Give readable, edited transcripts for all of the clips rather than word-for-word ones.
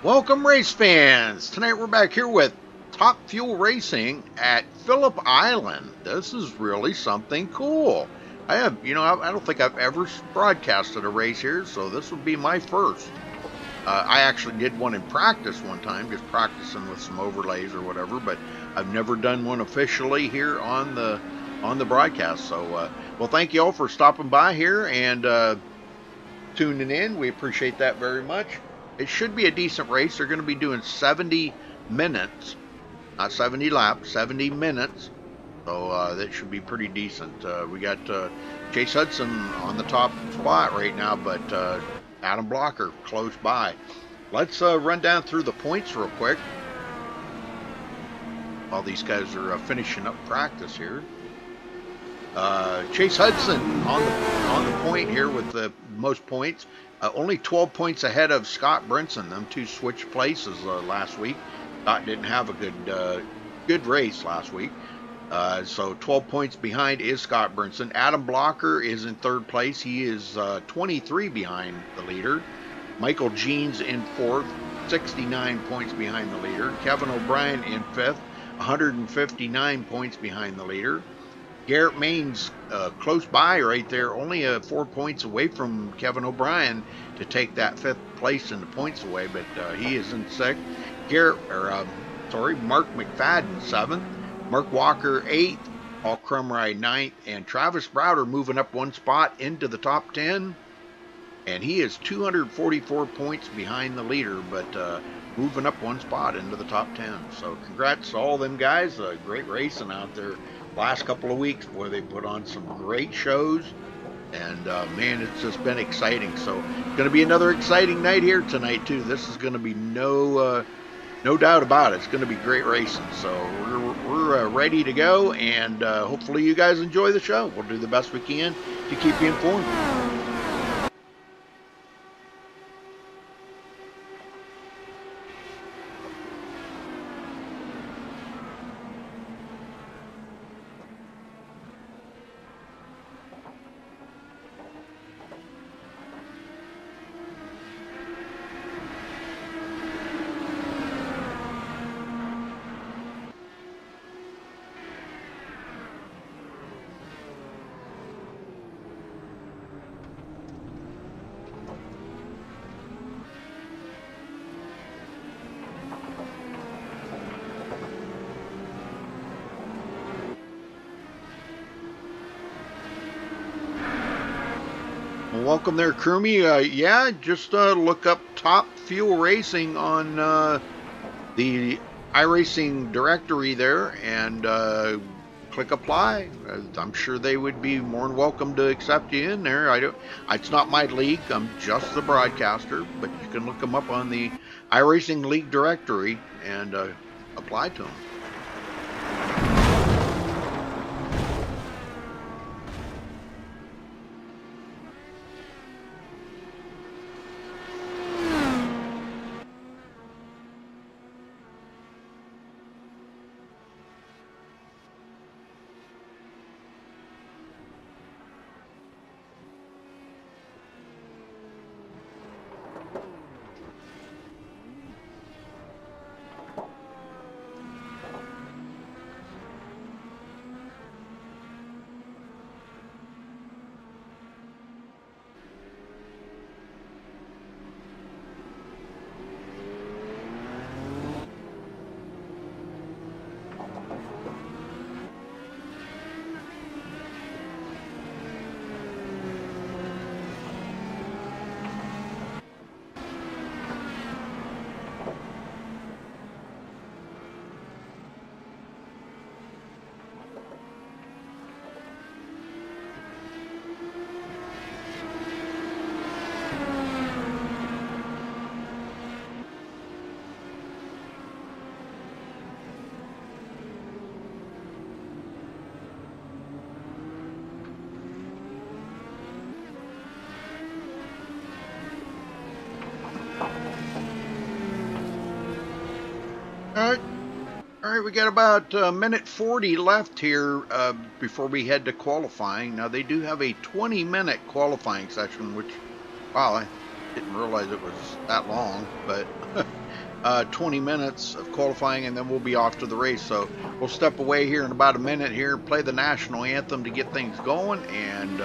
Welcome, race fans. Tonight we're back here with Top Fuel Racing at Phillip Island. This is really something cool. I don't think I've ever broadcasted a race here, so this would be my first. I actually did one in practice one time, just practicing with some overlays or whatever, but I've never done one officially here on the broadcast. So, well, thank you all for stopping by here and tuning in. We appreciate that very much. It should be a decent race. They're going to be doing 70 minutes, not 70 laps, 70 minutes. So that should be pretty decent. We got Chase Hudson on the top spot right now, but Adam Blocker close by. Let's run down through the points real quick while these guys are finishing up practice here. Chase Hudson on the point here with the most points. Only 12 points ahead of Scott Brinson. Them two switched places last week. Scott didn't have a good race last week. So 12 points behind is Scott Brinson. Adam Blocker is in third place. He is 23 behind the leader. Michael Jeans in fourth, 69 points behind the leader. Kevin O'Brien in fifth, 159 points behind the leader. Garrett Main's close by right there, only 4 points away from Kevin O'Brien to take that fifth place in the points away, but he is in sixth. Mark McFadden seventh, Mark Walker eighth, Paul Crumrye ninth, and Travis Browder moving up one spot into the top 10, and he is 244 points behind the leader, but moving up one spot into the top 10. So congrats to all them guys. Great racing out there last couple of weeks. Boy, they put on some great shows, and man, it's just been exciting. So it's going to be another exciting night here tonight too. This is going to be no doubt about it. It's going to be great racing. So we're ready to go, and hopefully you guys enjoy the show. We'll do the best we can to keep you informed. Welcome there, Crewmy. Yeah, just look up Top Fuel Racing on the iRacing directory there and click apply. I'm sure they would be more than welcome to accept you in there. It's not my league. I'm just the broadcaster, but you can look them up on the iRacing League directory and apply to them. All right, we got about a minute 40 left here before we head to qualifying. Now, they do have a 20-minute qualifying session, which, wow, Didn't realize it was that long, but 20 minutes of qualifying, and then we'll be off to the race. So we'll step away here in about a minute here, play the national anthem to get things going, and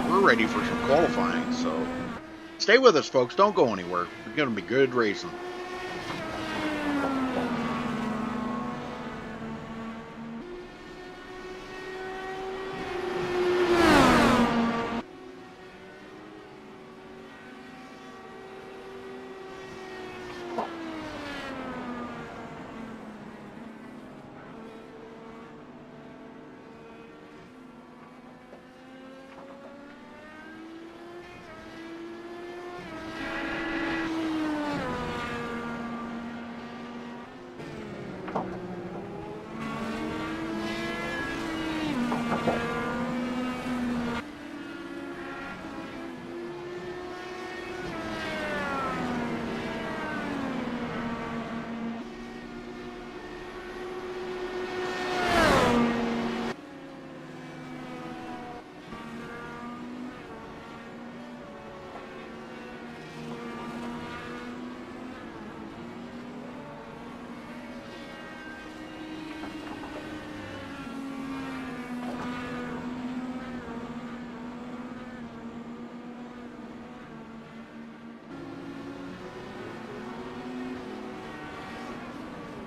we're ready for some qualifying. So stay with us, folks. Don't go anywhere. It's going to be good racing.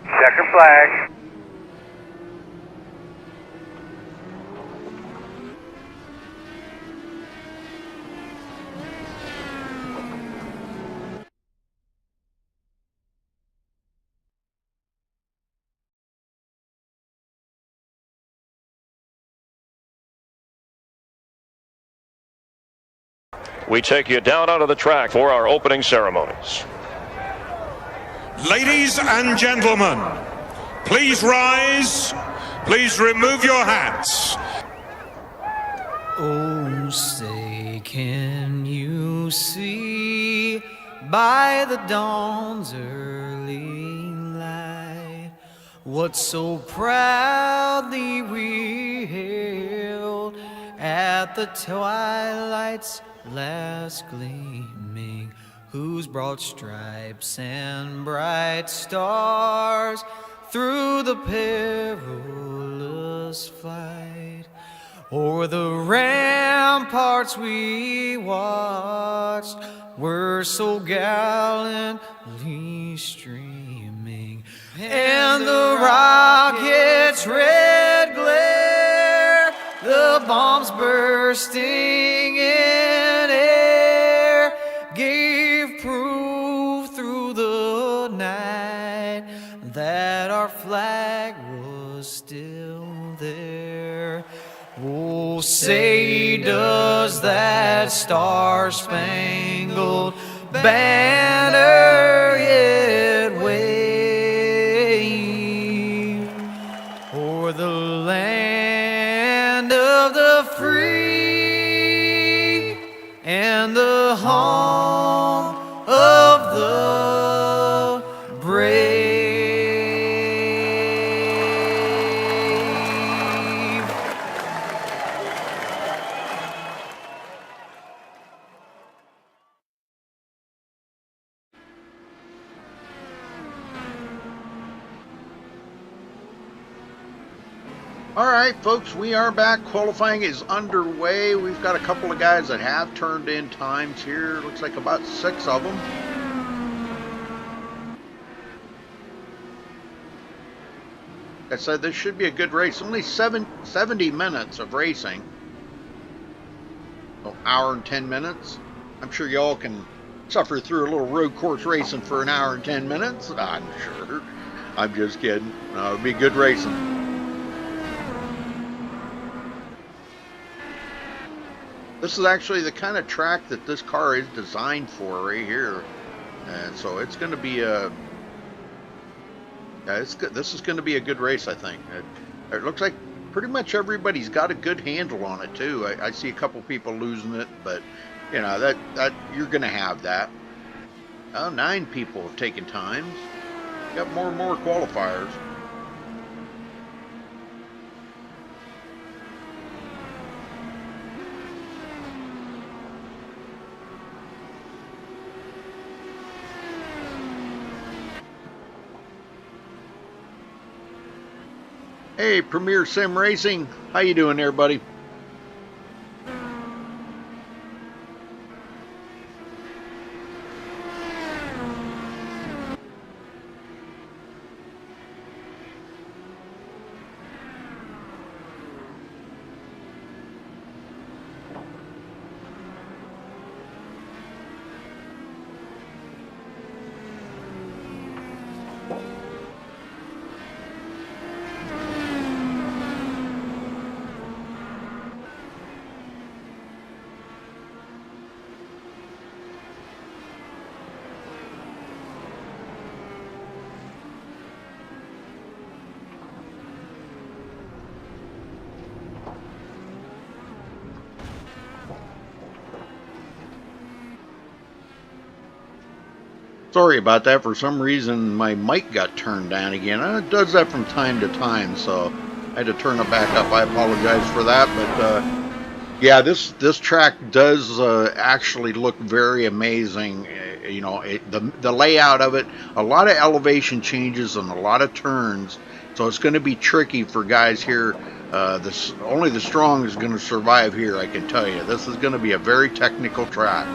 Checker flag. We take you down onto the track for our opening ceremonies. Ladies and gentlemen, please rise. Please remove your hats. Oh, say, can you see by the dawn's early light what so proudly we hailed at the twilight's last gleaming, whose broad stripes and bright stars through the perilous fight o'er the ramparts we watched were so gallantly streaming, and the rocket's red glare, the bombs bursting in air, gave proof through the night that our flag was still there. Oh, say, does that star-spangled banner yet wave o'er the land of the free and the home of the brave? All right, folks, we are back. Qualifying is underway. We've got a couple of guys that have turned in times here. Looks like about 6 of them. Like I said, this should be a good race. Only 70 minutes of racing. An hour and 10 minutes. I'm sure y'all can suffer through a little road course racing for an hour and 10 minutes. I'm sure. I'm just kidding. No, it'll be good racing. This is actually the kind of track that this car is designed for right here. And so it's going to be a... Yeah, it's good. This is going to be a good race, I think. It looks like pretty much everybody's got a good handle on it, too. I see a couple people losing it, but, you know, that you're going to have that. Oh, 9 people have taken times. Got more and more qualifiers. Hey, Premier Sim Racing. How you doing there, buddy? Sorry about that. For some reason, my mic got turned down again. It does that from time to time, so I had to turn it back up. I apologize for that, but yeah, this track does actually look very amazing. You know, the layout of it, a lot of elevation changes and a lot of turns, so it's going to be tricky for guys here. Only the strong is going to survive here, I can tell you. This is going to be a very technical track.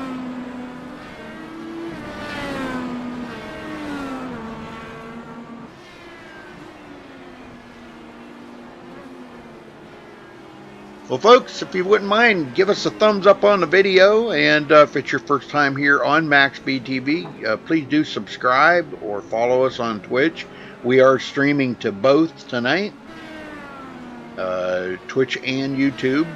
Well, folks, if you wouldn't mind, give us a thumbs up on the video, and if it's your first time here on MaxSpeedTV, please do subscribe or follow us on Twitch. We are streaming to both tonight, Twitch and YouTube.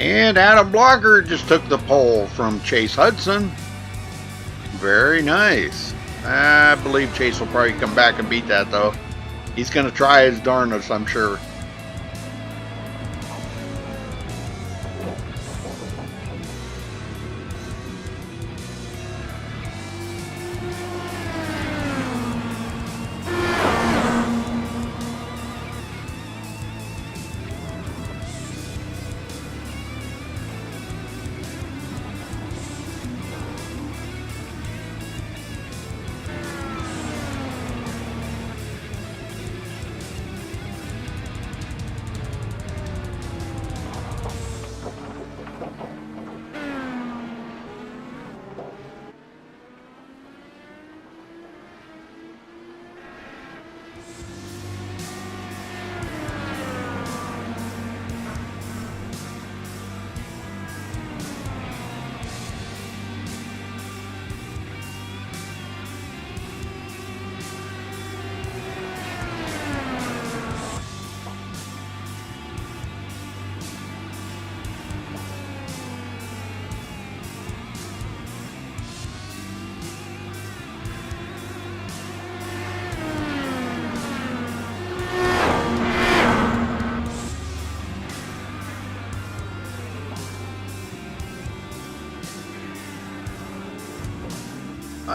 And Adam Blocker just took the pole from Chase Hudson. Very nice. I believe Chase will probably come back and beat that, though. He's going to try his darnest, I'm sure.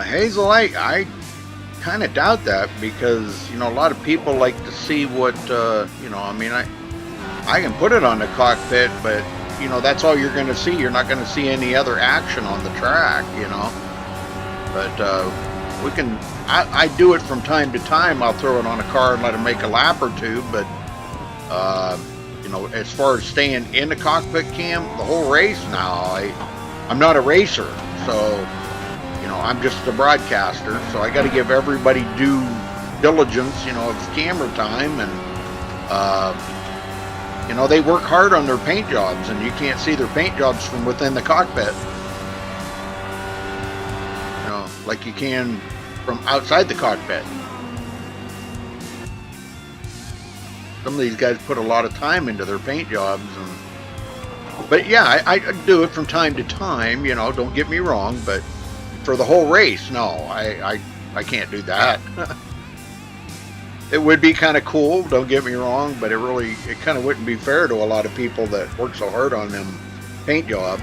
Hazel, I kind of doubt that, because, you know, a lot of people like to see what, you know, I mean, I can put it on the cockpit, but, you know, that's all you're going to see. You're not going to see any other action on the track, you know. But we can, I do it from time to time. I'll throw it on a car and let it make a lap or two, but, you know, as far as staying in the cockpit cam the whole race now, I'm not a racer, so... You know, I'm just a broadcaster, so I got to give everybody due diligence, you know, of camera time, and, you know, they work hard on their paint jobs, and you can't see their paint jobs from within the cockpit, you know, like you can from outside the cockpit. Some of these guys put a lot of time into their paint jobs, but yeah, I do it from time to time, you know, don't get me wrong, but for the whole race, no, I can't do that. It would be kind of cool, don't get me wrong, but it kind of wouldn't be fair to a lot of people that work so hard on them paint jobs.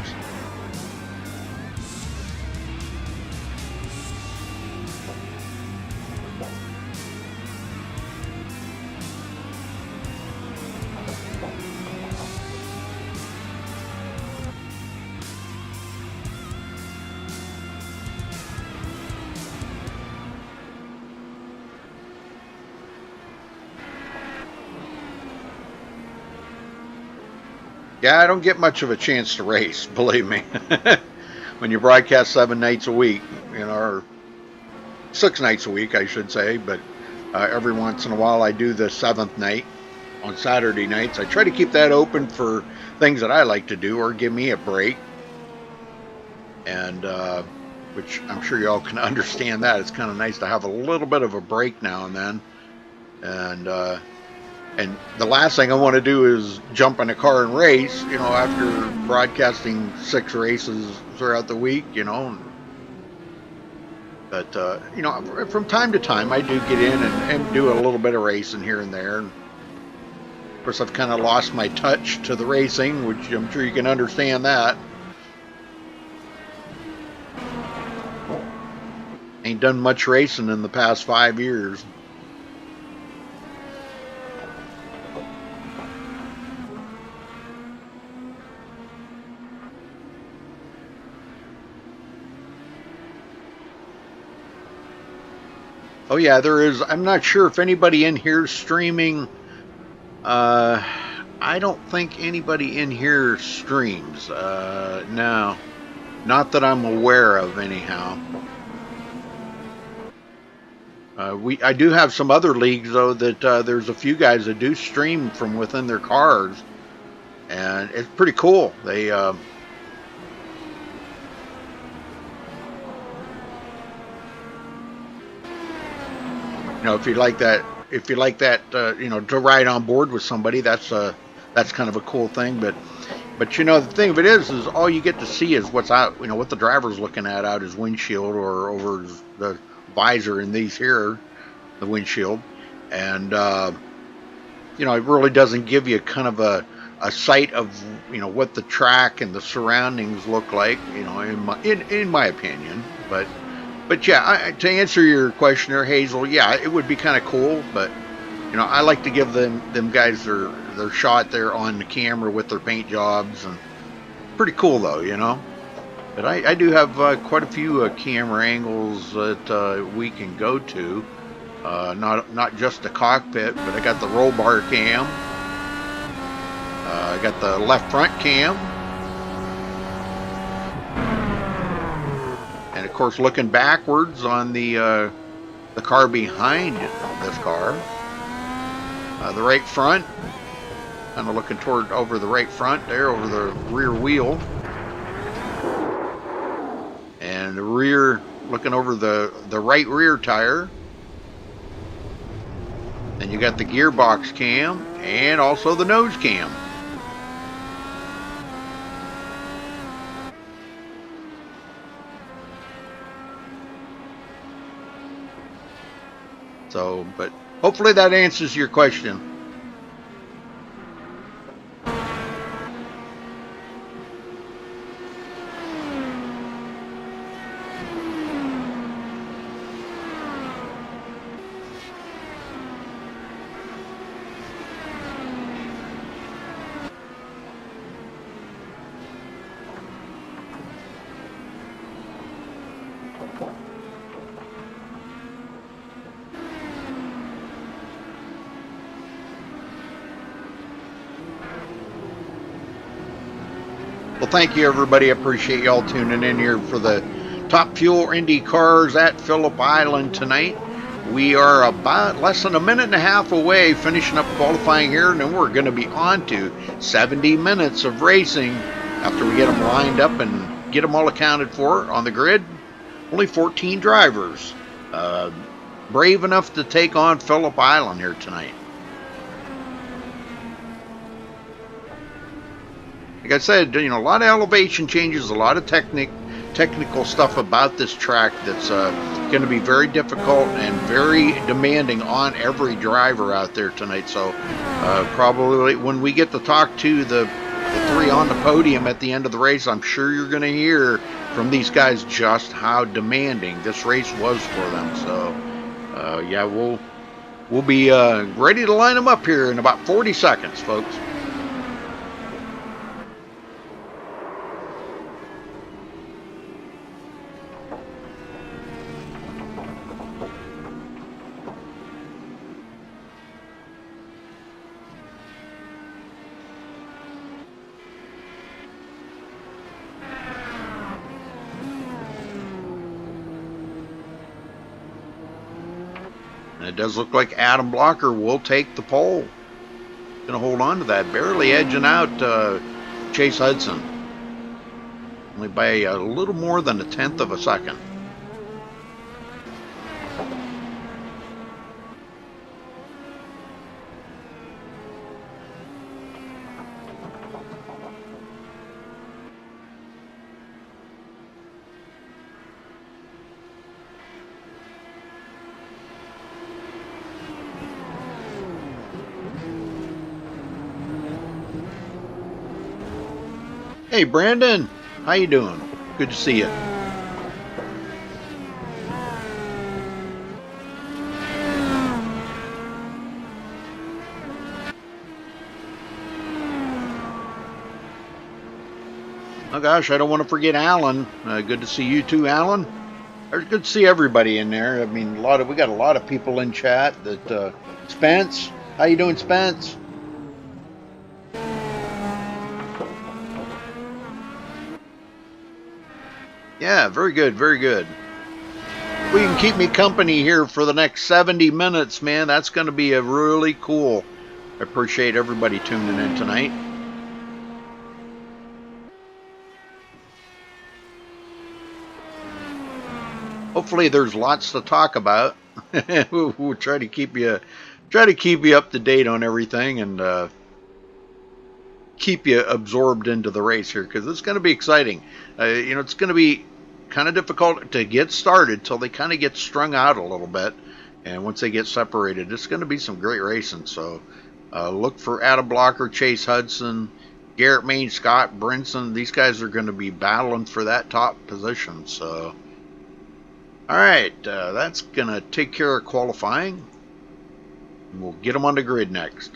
Yeah, I don't get much of a chance to race, believe me. When you broadcast 7 nights a week, you know, or 6 nights a week, I should say, but every once in a while I do the 7th night on Saturday nights. I try to keep that open for things that I like to do or give me a break, and which I'm sure y'all can understand that. It's kind of nice to have a little bit of a break now and then, and the last thing I want to do is jump in a car and race, you know, after broadcasting 6 races throughout the week, you know. But, you know, from time to time, I do get in and do a little bit of racing here and there. And of course, I've kind of lost my touch to the racing, which I'm sure you can understand that. Ain't done much racing in the past 5 years. Oh yeah, there is. I'm not sure if anybody in here is streaming. I don't think anybody in here streams. No, not that I'm aware of, anyhow. I do have some other leagues though that there's a few guys that do stream from within their cars, and it's pretty cool. They you know, if you like that, you know, to ride on board with somebody, that's kind of a cool thing. But But you know, the thing of it is all you get to see is what's out. You know, what the driver's looking at out his windshield or over the visor in these here, the windshield, and you know, it really doesn't give you kind of a sight of, you know, what the track and the surroundings look like. You know, in my opinion, but yeah, to answer your question there, Hazel, yeah, it would be kind of cool, but you know, I like to give them guys their shot there on the camera with their paint jobs, and pretty cool though, you know. But I do have quite a few camera angles that we can go to, not just the cockpit, but I got the roll bar cam, I got the left front cam, and of course looking backwards on the car behind this car. The right front, kind of looking toward over the right front there, over the rear wheel, and the rear looking over the right rear tire. And you got the gearbox cam and also the nose cam. So, but hopefully that answers your question. Well, thank you, everybody. I appreciate y'all tuning in here for the Top Fuel Indy Cars at Phillip Island tonight. We are about less than a minute and a half away finishing up qualifying here, and then we're going to be on to 70 minutes of racing after we get them lined up and get them all accounted for on the grid. Only 14 drivers brave enough to take on Phillip Island here tonight. Like I said, you know, a lot of elevation changes, a lot of technical stuff about this track that's going to be very difficult and very demanding on every driver out there tonight. So probably when we get to talk to the three on the podium at the end of the race, I'm sure you're going to hear from these guys just how demanding this race was for them. So yeah, we'll be ready to line them up here in about 40 seconds, folks. It does look like Adam Blocker will take the pole. Going to hold on to that, barely edging out Chase Hudson. Only by a little more than 1/10 of a second. Hey Brandon, how you doing? Good to see you. Oh gosh, I don't want to forget Alan. Good to see you too, Alan. It's good to see everybody in there. I mean, we got a lot of people in chat. That Spence, how you doing, Spence? Yeah, very good, very good. We can keep me company here for the next 70 minutes, man. That's going to be a really cool. I appreciate everybody tuning in tonight. Hopefully, there's lots to talk about. We'll try to keep you up to date on everything, and keep you absorbed into the race here, because it's going to be exciting. It's going to be kind of difficult to get started till they kind of get strung out a little bit, and once they get separated, it's going to be some great racing. So look for Adam Blocker, Chase Hudson, Garrett Main, Scott Brinson. These guys are going to be battling for that top position. So all right, that's going to take care of qualifying. We'll get them on the grid next.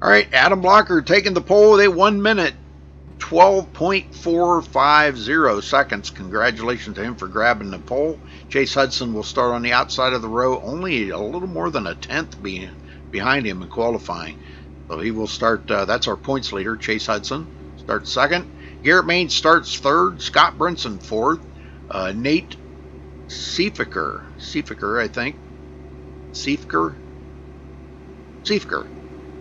All right, Adam Blocker taking the pole with a 1 minute, 12.450 seconds. Congratulations to him for grabbing the pole. Chase Hudson will start on the outside of the row, only a little more than a tenth behind him in qualifying. So he will start, that's our points leader, Chase Hudson, starts second. Garrett Main starts third. Scott Brinson fourth. Nate Siefiker, I think. Siefiker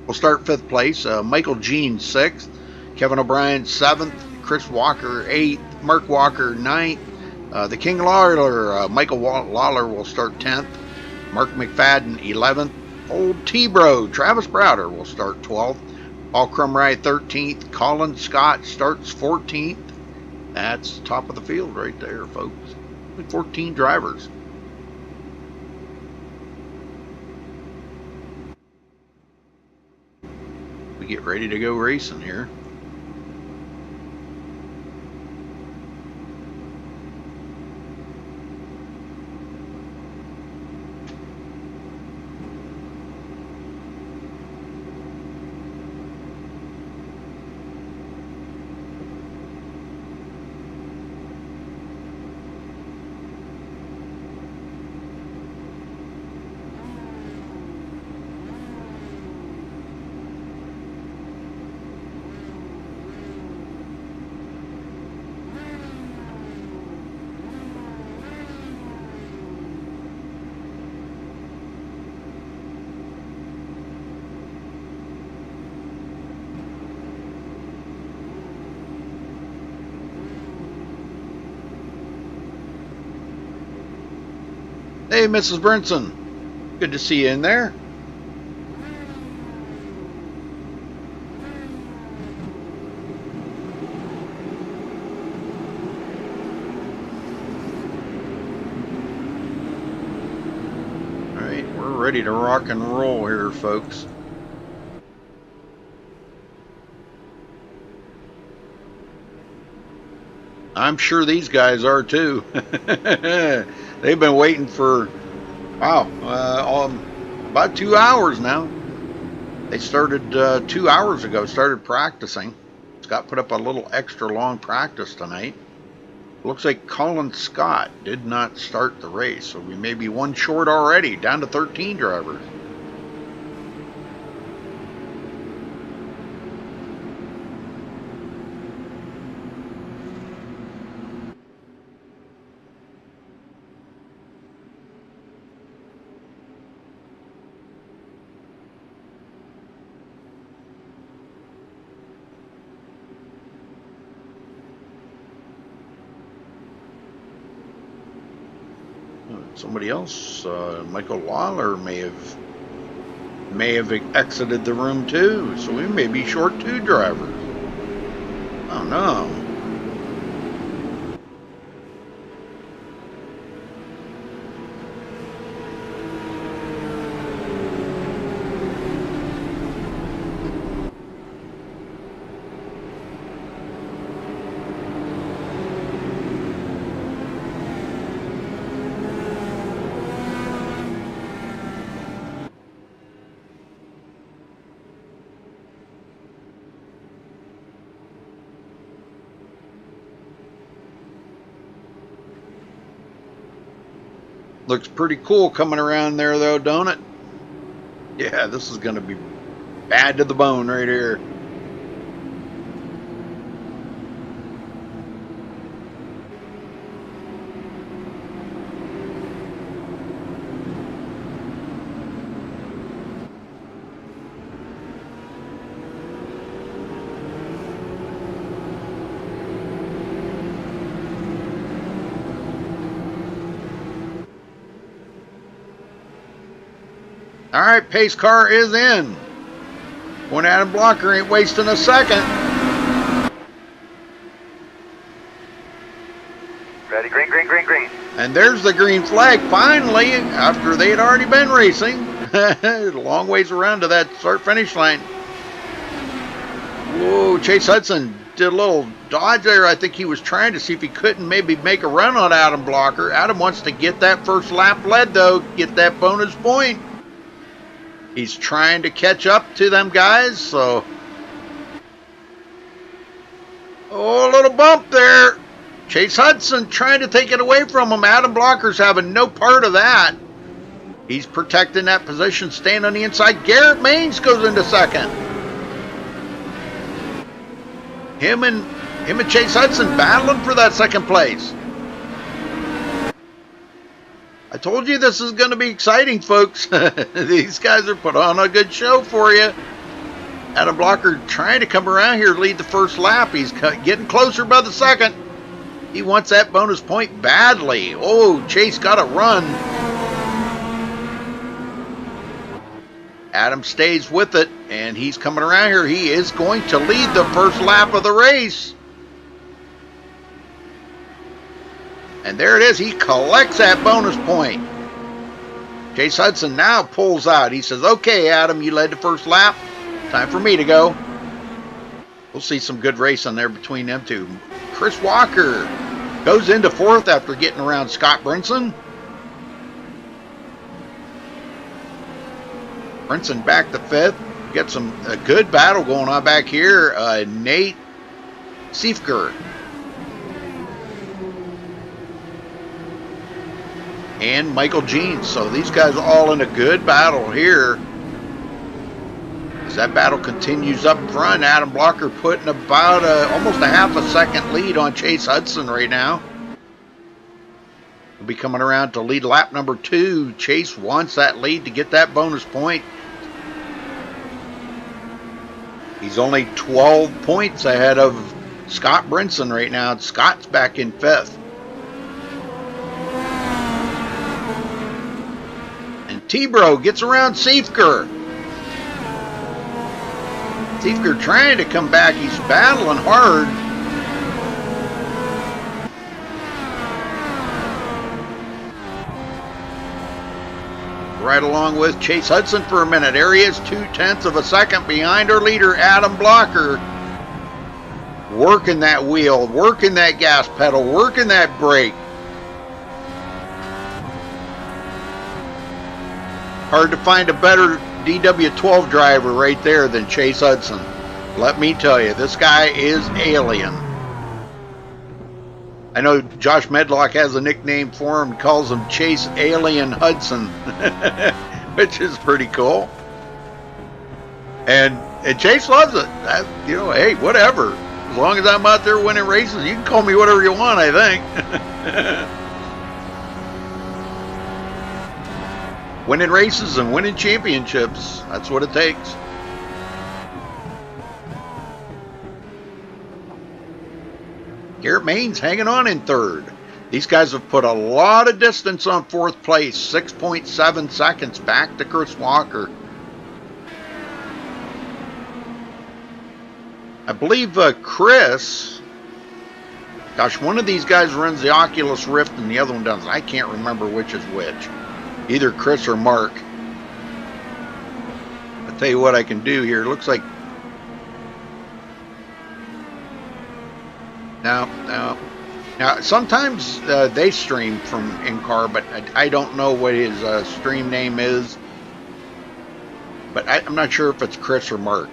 will start fifth place. Michael Jean sixth. Kevin O'Brien seventh. Chris Walker eighth. Mark Walker ninth. The King Lawler, Michael Lawler will start 10th. Mark McFadden 11th. Old T-Bro, Travis Browder will start 12th. Paul Crumry 13th. Colin Scott starts 14th. That's top of the field right there, folks. 14 drivers. We get ready to go racing here. Hey, Mrs. Brinson. Good to see you in there. All right, we're ready to rock and roll here, folks. I'm sure these guys are too. They've been waiting for, about 2 hours now. They started 2 hours ago, started practicing. Scott put up a little extra long practice tonight. Looks like Colin Scott did not start the race, so we may be one short already, down to 13 drivers. Somebody else, Michael Lawler may have exited the room too, so we may be short 2 drivers. Oh no. Looks pretty cool coming around there though, don't it? Yeah, this is going to be bad to the bone right here. All right, pace car is in. When Adam Blocker ain't wasting a second. Ready, green, green, green, green. And there's the green flag finally, after they had already been racing. A long ways around to that start-finish line. Whoa, Chase Hudson did a little dodge there. I think he was trying to see if he couldn't maybe make a run on Adam Blocker. Adam wants to get that first lap led, though, get that bonus point. He's trying to catch up to them guys, so... Oh, a little bump there. Chase Hudson trying to take it away from him. Adam Blocker's having no part of that. He's protecting that position, staying on the inside. Garrett Maines goes into second. Him and Chase Hudson battling for that second place. I told you this is going to be exciting, folks. These guys are put on a good show for you. Adam Blocker trying to come around here, lead the first lap. He's getting closer by the second. He wants that bonus point badly. Oh, Chase got a run. Adam stays with it, and he's coming around here. He is going to lead the first lap of the race. And there it is. He collects that bonus point. Chase Hudson now pulls out. He says, okay, Adam, you led the first lap. Time for me to go. We'll see some good racing there between them two. Chris Walker goes into fourth after getting around Scott Brinson. Brinson back to fifth. Got a good battle going on back here. Nate Seifker and Michael Jeans. So these guys are all in a good battle here. As that battle continues up front, Adam Blocker putting about almost a half a second lead on Chase Hudson right now. He'll be coming around to lead lap number 2. Chase wants that lead to get that bonus point. He's only 12 points ahead of Scott Brinson right now. Scott's back in 5th. And T-Bro gets around Seifker. Seifker trying to come back. He's battling hard. Right along with Chase Hudson for a minute. There he is, 0.2 of a second behind our leader, Adam Blocker. Working that wheel, working that gas pedal, working that brake. Hard to find a better DW12 driver right there than Chase Hudson. Let me tell you, this guy is alien. I know Josh Medlock has a nickname for him, calls him Chase Alien Hudson, which is pretty cool. And Chase loves it. Hey, whatever. As long as I'm out there winning races, you can call me whatever you want, I think. Winning races and winning championships, that's what it takes. Garrett Maines hanging on in 3rd. These guys have put a lot of distance on 4th place. 6.7 seconds back to Chris Walker. I believe Chris, gosh, one of these guys runs the Oculus Rift and the other one doesn't. I can't remember which is which. Either Chris or Mark. I'll tell you what I can do here. It looks like... Now, sometimes they stream from in-car, but I don't know what his stream name is. But I'm not sure if it's Chris or Mark.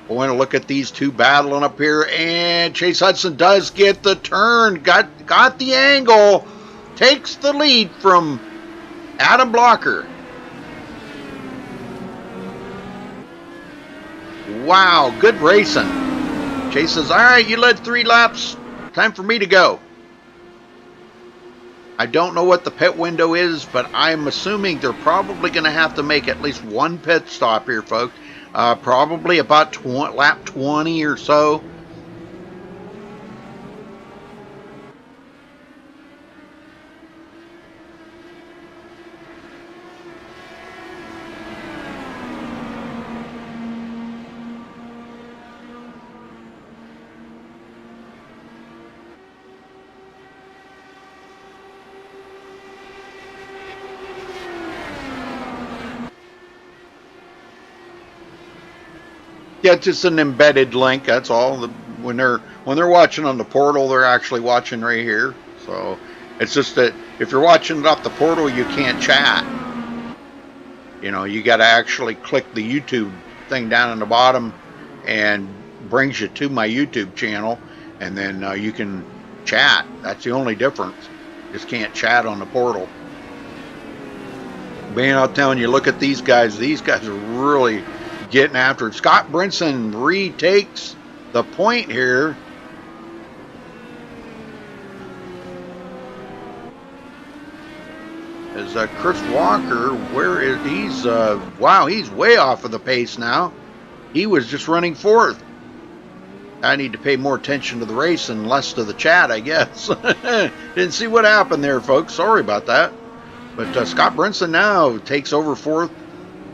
We're going to look at these two battling up here, and Chase Hudson does get the turn, got the angle, takes the lead from Adam Blocker. Wow, good racing. Chase says, all right, you led 3 laps. Time for me to go. I don't know what the pit window is, but I'm assuming they're probably going to have to make at least one pit stop here, folks. Probably about lap 20 or so. that's just an embedded link. That's all. When they're watching on the portal, they're actually watching right here. So it's just that if you're watching it off the portal, you can't chat. You know, you got to actually click the YouTube thing down in the bottom, and brings you to my YouTube channel, and then you can chat. That's the only difference. Just can't chat on the portal. But I'm telling you, look at these guys. These guys are really getting after it. Scott Brinson retakes the point here. As Chris Walker, where is he's? Wow, he's way off of the pace now. He was just running fourth. I need to pay more attention to the race and less to the chat, I guess. Didn't see what happened there, folks. Sorry about that. But Scott Brinson now takes over fourth,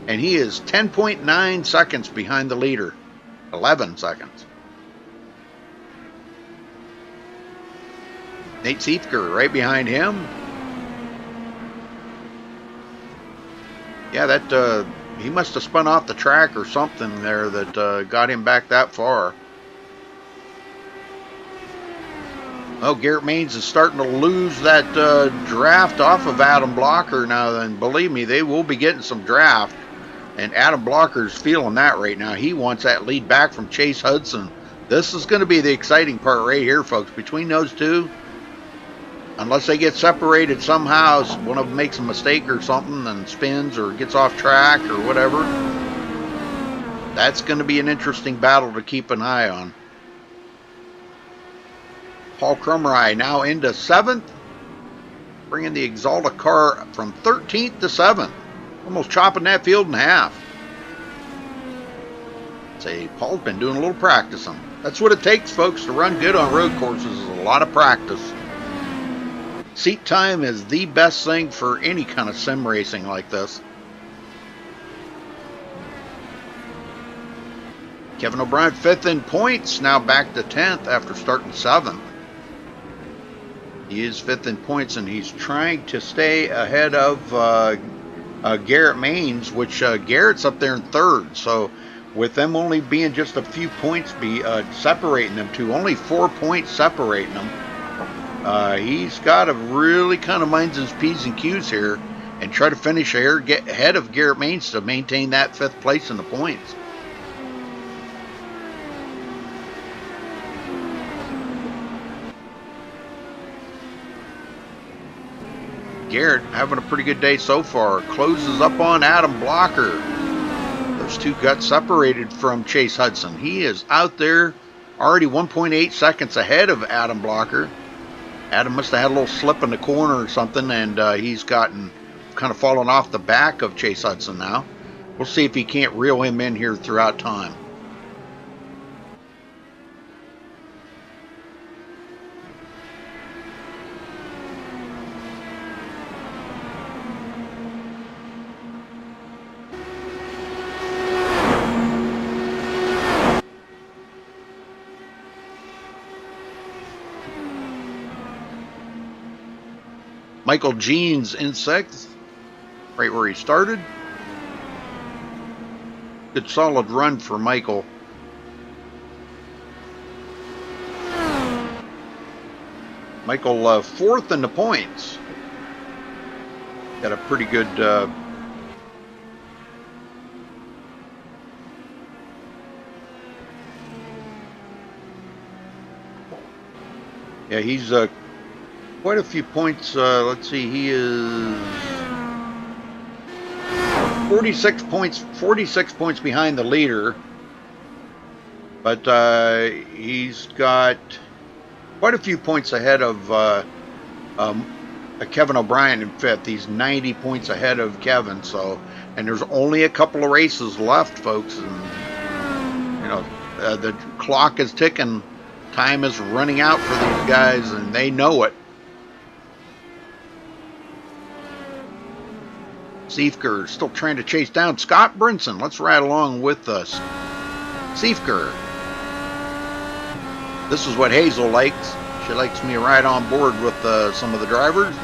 and he is 10.9 seconds behind the leader. 11 seconds. Nate Seifker right behind him. Yeah, that he must have spun off the track or something there that got him back that far. Oh, Garrett Maines is starting to lose that draft off of Adam Blocker now. And believe me, they will be getting some draft. And Adam Blocker's feeling that right now. He wants that lead back from Chase Hudson. This is going to be the exciting part right here, folks. Between those two, unless they get separated somehow, one of them makes a mistake or something and spins or gets off track or whatever, that's going to be an interesting battle to keep an eye on. Paul Krumrie now into 7th, bringing the Exalta car from 13th to 7th, almost chopping that field in half. Say, Paul's been doing a little practicing. That's what it takes, folks, to run good on road courses, is a lot of practice. Seat time is the best thing for any kind of sim racing like this. Kevin O'Brien 5th in points, now back to 10th after starting 7th. He is 5th in points, and he's trying to stay ahead of Garrett Maines, which Garrett's up there in 3rd. So with them only being just a few points separating them two, only 4 points separating them, he's got to really kind of mind his P's and Q's here and try to finish here, get ahead of Garrett Maines to maintain that 5th place in the points. Garrett having a pretty good day so far. Closes up on Adam Blocker. Those two got separated from Chase Hudson. He is out there already 1.8 seconds ahead of Adam Blocker. Adam must have had a little slip in the corner or something, and he's gotten kind of fallen off the back of Chase Hudson now. We'll see if he can't reel him in here throughout time. Michael Jeans in 6th, right where he started. Good solid run for Michael. Michael 4th in the points. Got a pretty good yeah, he's quite a few points. Let's see, he is 46 points behind the leader, but he's got quite a few points ahead of Kevin O'Brien in 5th. He's 90 points ahead of Kevin. So, and there's only a couple of races left, folks, and you know the clock is ticking. Time is running out for these guys, and they know it. Seifker still trying to chase down Scott Brinson. Let's ride along with us. Seifker. This is what Hazel likes. She likes me to ride on board with some of the drivers.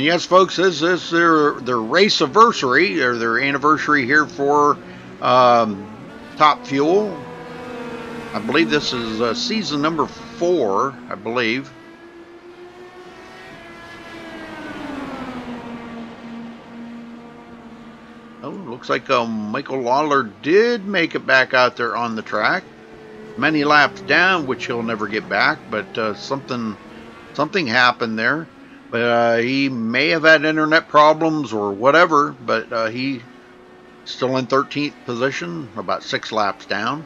And yes, folks, this is their race anniversary, or their anniversary here for Top Fuel. I believe this is season number 4, I believe. Oh, looks like Michael Lawler did make it back out there on the track. Many laps down, which he'll never get back, but something happened there. But he may have had internet problems or whatever, but he still in 13th position, about 6 laps down.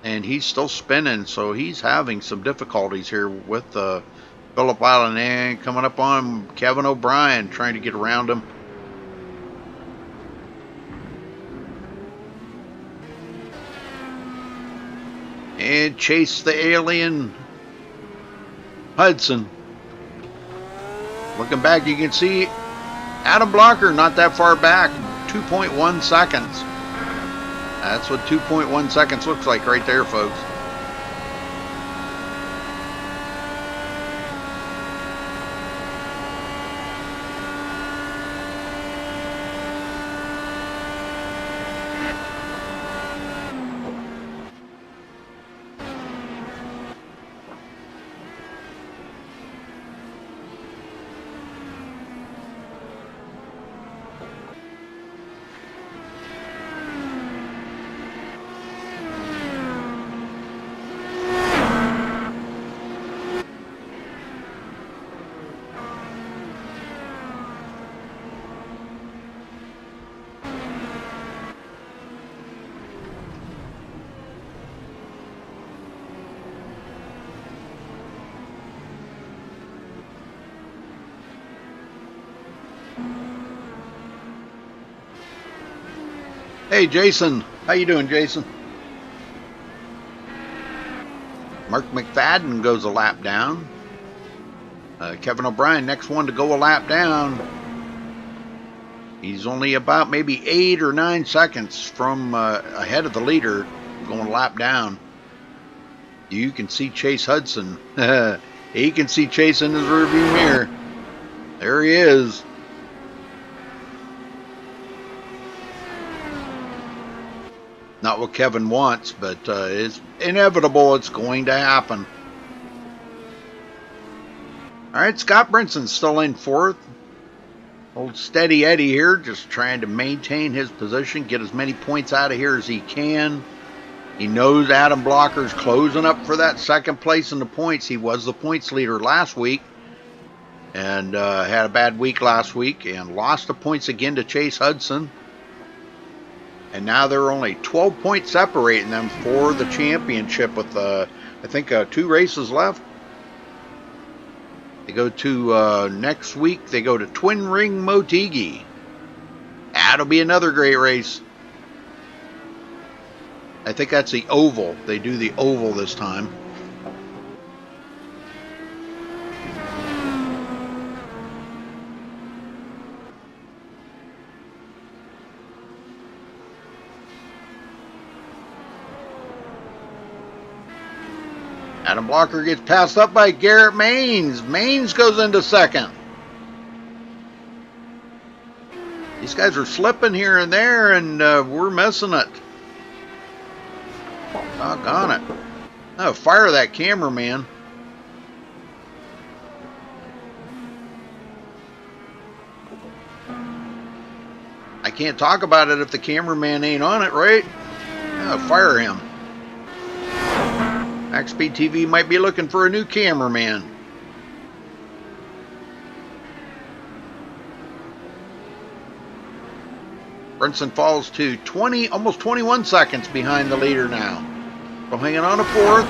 And he's still spinning, so he's having some difficulties here with Phillip Island. And coming up on Kevin O'Brien, trying to get around him. And Chase the Alien Hudson. Looking back, you can see Adam Blocker not that far back, 2.1 seconds. That's what 2.1 seconds looks like right there, folks. Hey, Jason. How you doing, Jason? Mark McFadden goes a lap down. Kevin O'Brien, next one to go a lap down. He's only about maybe 8 or 9 seconds from ahead of the leader, going a lap down. You can see Chase Hudson. He can see Chase in his rearview mirror. There he is. Not what Kevin wants, but it's inevitable. It's going to happen. All right, Scott Brinson's still in 4th. Old Steady Eddie here, just trying to maintain his position, get as many points out of here as he can. He knows Adam Blocker's closing up for that 2nd place in the points. He was the points leader last week and had a bad week last week and lost the points again to Chase Hudson. And now they're only 12 points separating them for the championship with, I think, 2 races left. They go to, next week, they go to Twin Ring Motegi. That'll be another great race. I think that's the oval. They do the oval this time. Adam Blocker gets passed up by Garrett Maines. Maines goes into 2nd. These guys are slipping here and there, and we're missing it. Doggone it. Oh, fire that cameraman. I can't talk about it if the cameraman ain't on it, right? Oh, fire him. MaxSpeedTV might be looking for a new cameraman. Brinson falls to 20, almost 21 seconds behind the leader now. So hanging on to 4th.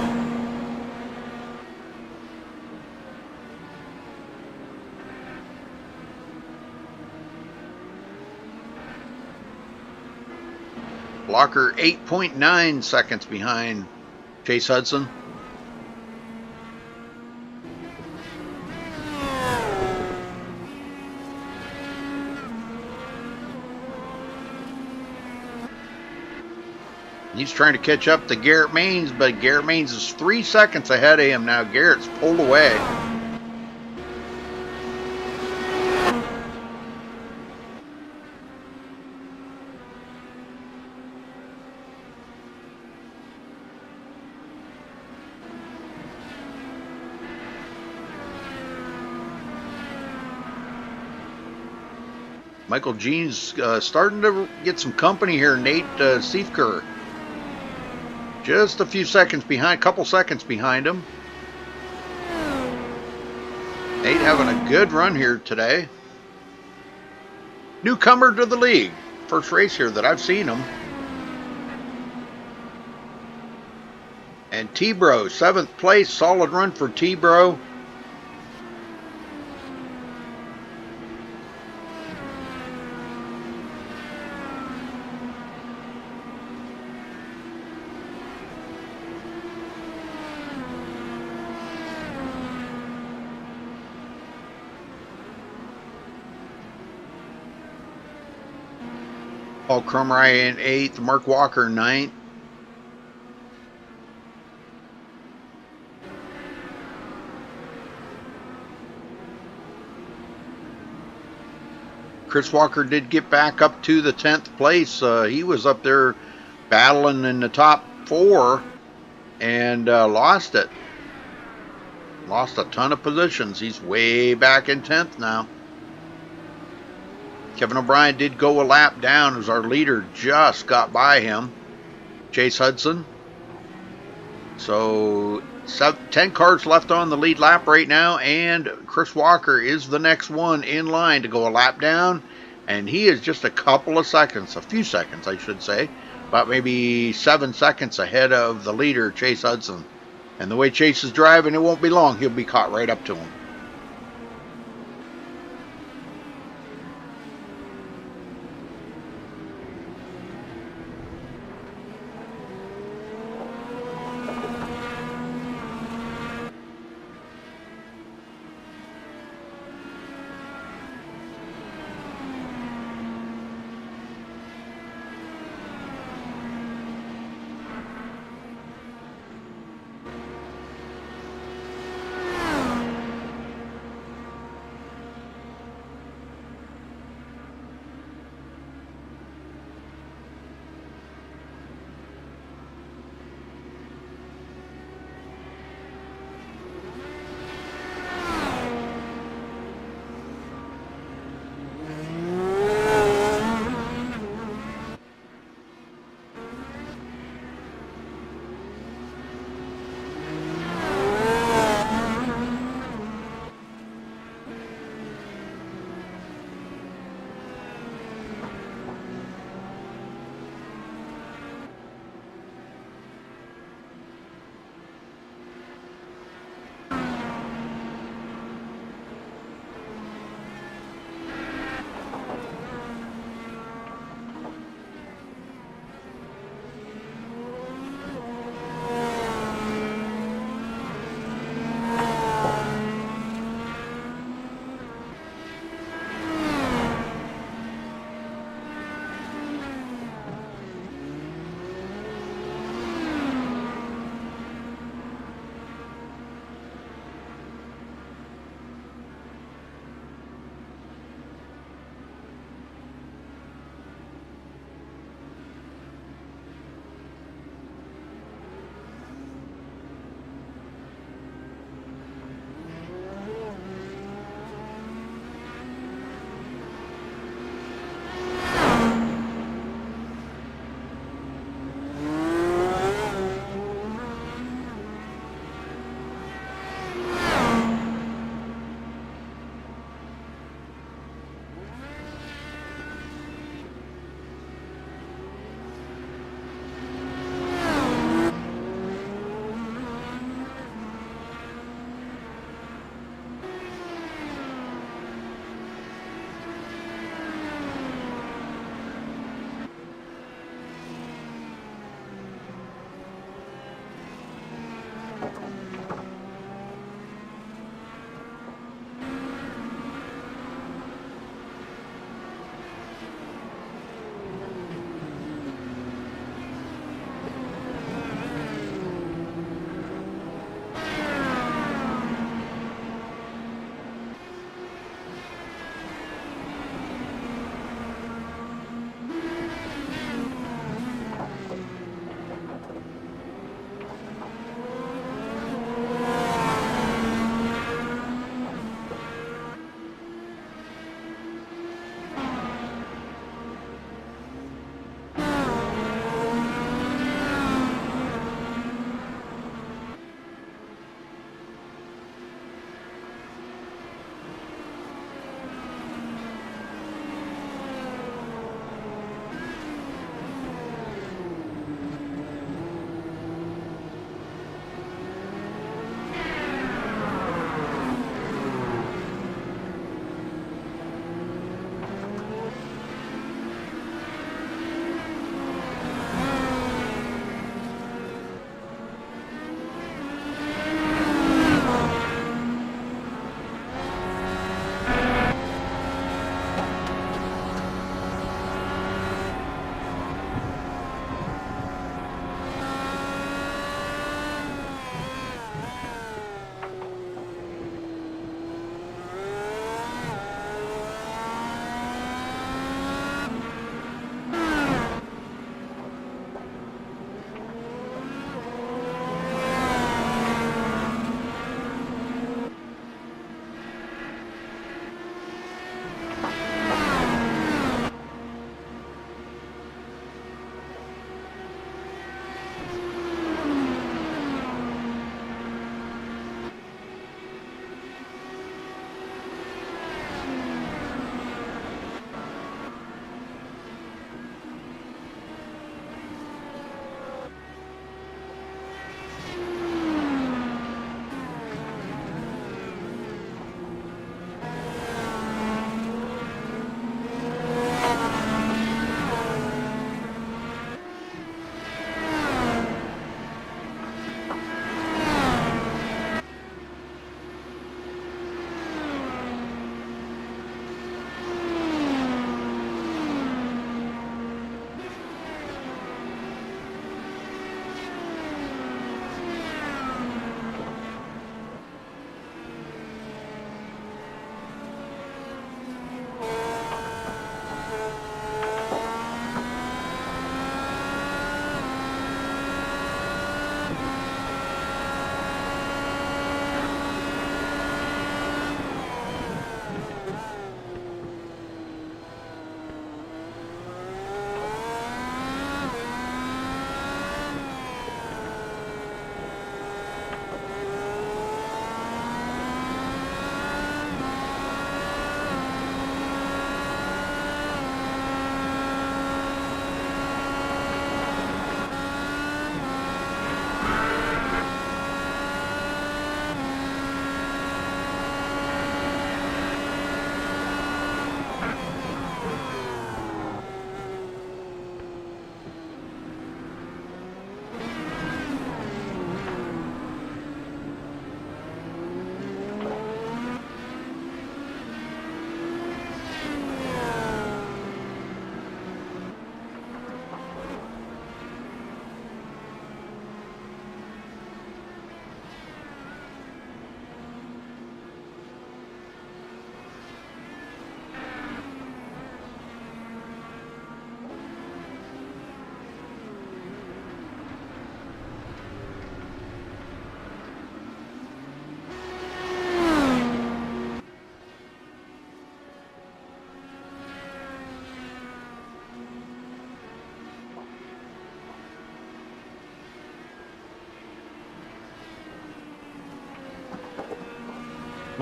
Blocker 8.9 seconds behind Chase Hudson. He's trying to catch up to Garrett Maines, but Garrett Maines is 3 seconds ahead of him now. Garrett's pulled away. Michael Jean's starting to get some company here. Nate Seifker, just a few seconds behind, couple seconds behind him. Nate having a good run here today. Newcomer to the league. First race here that I've seen him. And T-Bro, 7th place. Solid run for T-Bro. Paul Crumry in 8th, Mark Walker 9th. Chris Walker did get back up to the 10th place. He was up there battling in the top 4 and lost it. Lost a ton of positions. He's way back in 10th now. Kevin O'Brien did go a lap down as our leader just got by him, Chase Hudson. So 10 cars left on the lead lap right now, and Chris Walker is the next one in line to go a lap down, and he is just a couple of seconds, a few seconds I should say, about maybe 7 seconds ahead of the leader, Chase Hudson. And the way Chase is driving, it won't be long, he'll be caught right up to him.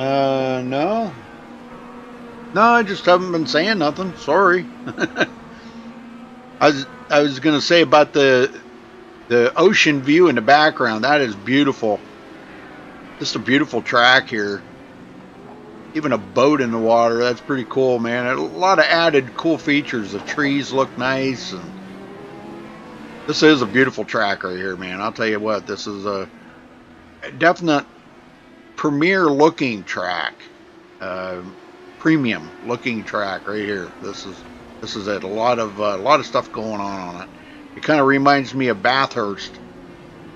No. No, I just haven't been saying nothing. Sorry. I was gonna say about the ocean view in the background. That is beautiful. Just a beautiful track here. Even a boat in the water. That's pretty cool, man. A lot of added cool features. The trees look nice, and this is a beautiful track right here, man. I'll tell you what. This is a definite premier looking track. Premium looking track right here. This is it. A lot of stuff going on it. It kind of reminds me of Bathurst.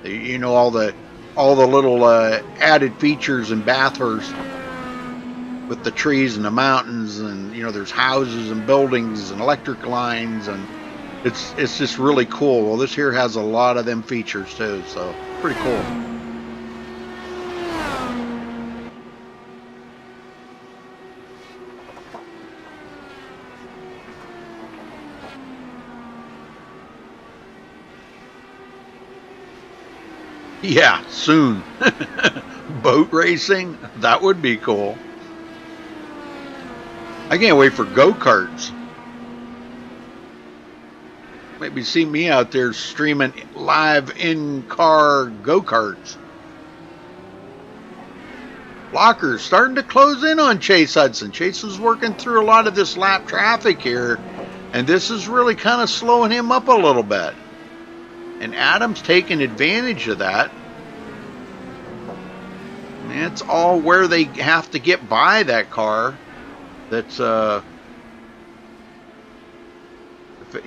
You know, all the little added features in Bathurst with the trees and the mountains, and you know, there's houses and buildings and electric lines, and it's just really cool. Well, this here has a lot of them features too, so pretty cool. Yeah, soon. Boat racing? That would be cool. I can't wait for go-karts. Maybe see me out there streaming live in-car go-karts. Blocker's starting to close in on Chase Hudson. Chase is working through a lot of this lap traffic here, and this is really kind of slowing him up a little bit. And Adam's taking advantage of that. And it's all where they have to get by that car. That's, you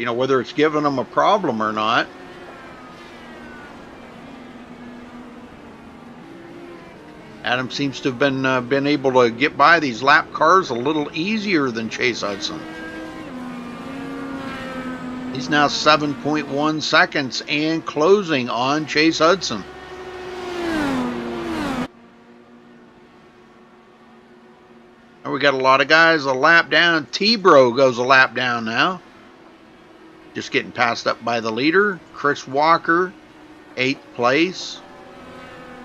know, whether it's giving them a problem or not. Adam seems to have been able to get by these lap cars a little easier than Chase Hudson. He's now 7.1 seconds and closing on Chase Hudson. And we got a lot of guys a lap down. T-Bro goes a lap down now. Just getting passed up by the leader. Chris Walker, 8th place.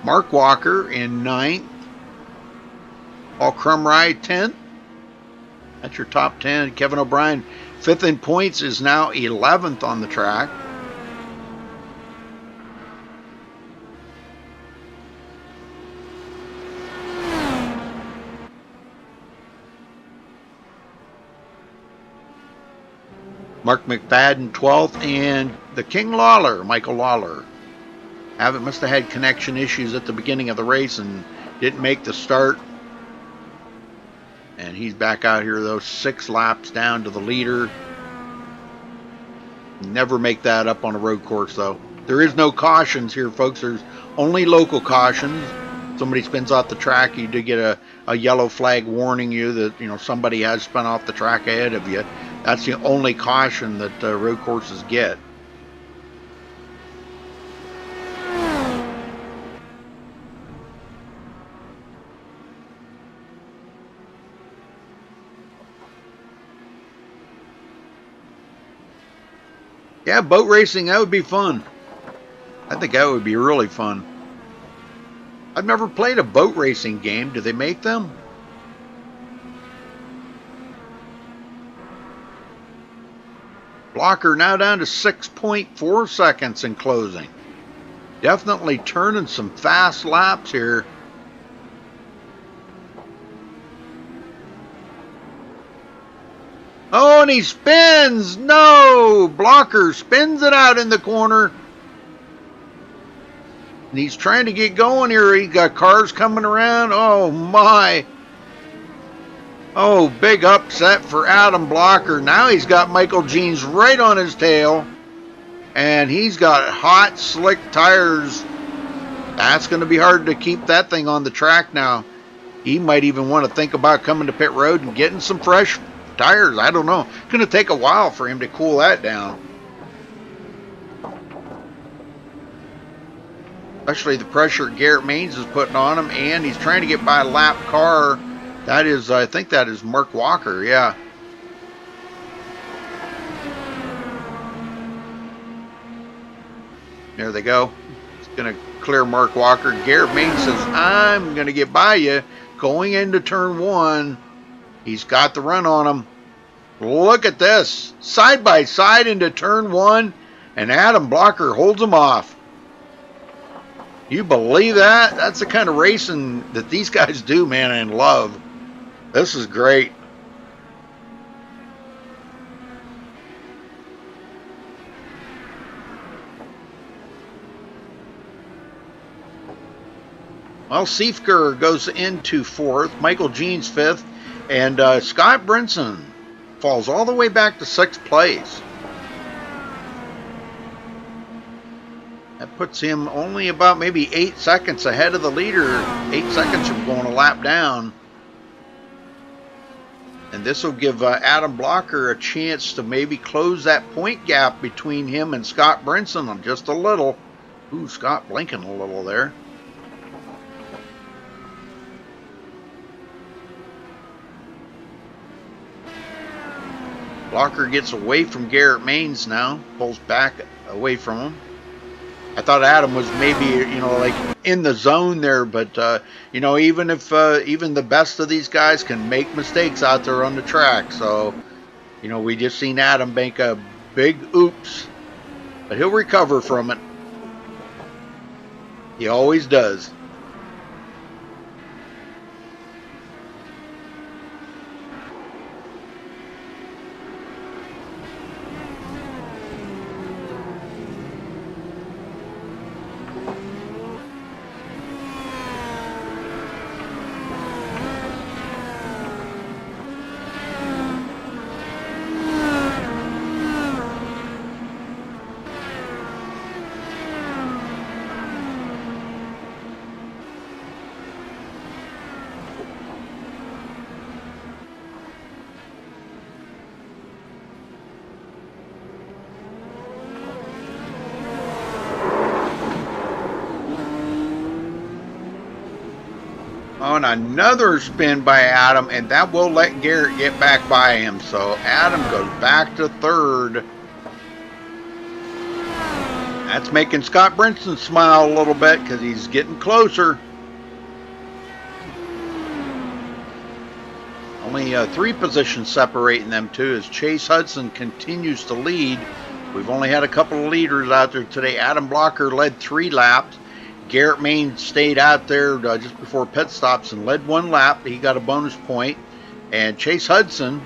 Mark Walker in 9th. Paul Crumry, 10th. That's your top 10. Kevin O'Brien, 5th in points, is now 11th on the track. Mark McFadden, 12th, and the King Lawler, Michael Lawler. Must have had connection issues at the beginning of the race and didn't make the start. And he's back out here, though, 6 laps down to the leader. Never make that up on a road course, though. There is no cautions here, folks. There's only local cautions. Somebody spins off the track, you do get a yellow flag warning you that, you know, somebody has spun off the track ahead of you. That's the only caution that road courses get. Yeah, boat racing, that would be fun. I think that would be really fun. I've never played a boat racing game. Do they make them? Blocker now down to 6.4 seconds in closing. Definitely turning some fast laps here. Oh, and he spins. No! Blocker spins it out in the corner. And he's trying to get going here. He got cars coming around. Oh, my. Oh, big upset for Adam Blocker. Now he's got Michael Jeans right on his tail. And he's got hot, slick tires. That's going to be hard to keep that thing on the track now. He might even want to think about coming to pit road and getting some fresh tires. I don't know. It's going to take a while for him to cool that down. Especially the pressure Garrett Maines is putting on him, and he's trying to get by a lap car. That is, I think that is Mark Walker, yeah. There they go. It's going to clear Mark Walker. Garrett Maines says, I'm going to get by you. going into turn one. He's got the run on him. Look at this. Side by side into turn one, and Adam Blocker holds him off. You believe that? That's the kind of racing that these guys do, man, and love. This is great. Well, Siefker goes into fourth, Michael Jean's fifth, and Scott Brinson falls all the way back to sixth place. That puts him only about maybe 8 seconds ahead of the leader, 8 seconds from going a lap down. And this will give Adam Blocker a chance to maybe close that point gap between him and Scott Brinson just a little. Ooh, Scott blinking a little there. Blocker gets away from Garrett Maines now, pulls back away from him. I thought Adam was maybe, like in the zone there, but, even if, even the best of these guys can make mistakes out there on the track. So, we just seen Adam make a big oops, but he'll recover from it. He always does. On another spin by Adam, and that will let Garrett get back by him. So Adam goes back to third. That's making Scott Brinson smile a little bit because he's getting closer. Only 3 positions separating them two as Chase Hudson continues to lead. We've only had a couple of leaders out there today. Adam Blocker led 3 laps. Garrett Maines stayed out there just before pit stops and led 1 lap. He got a bonus point. And Chase Hudson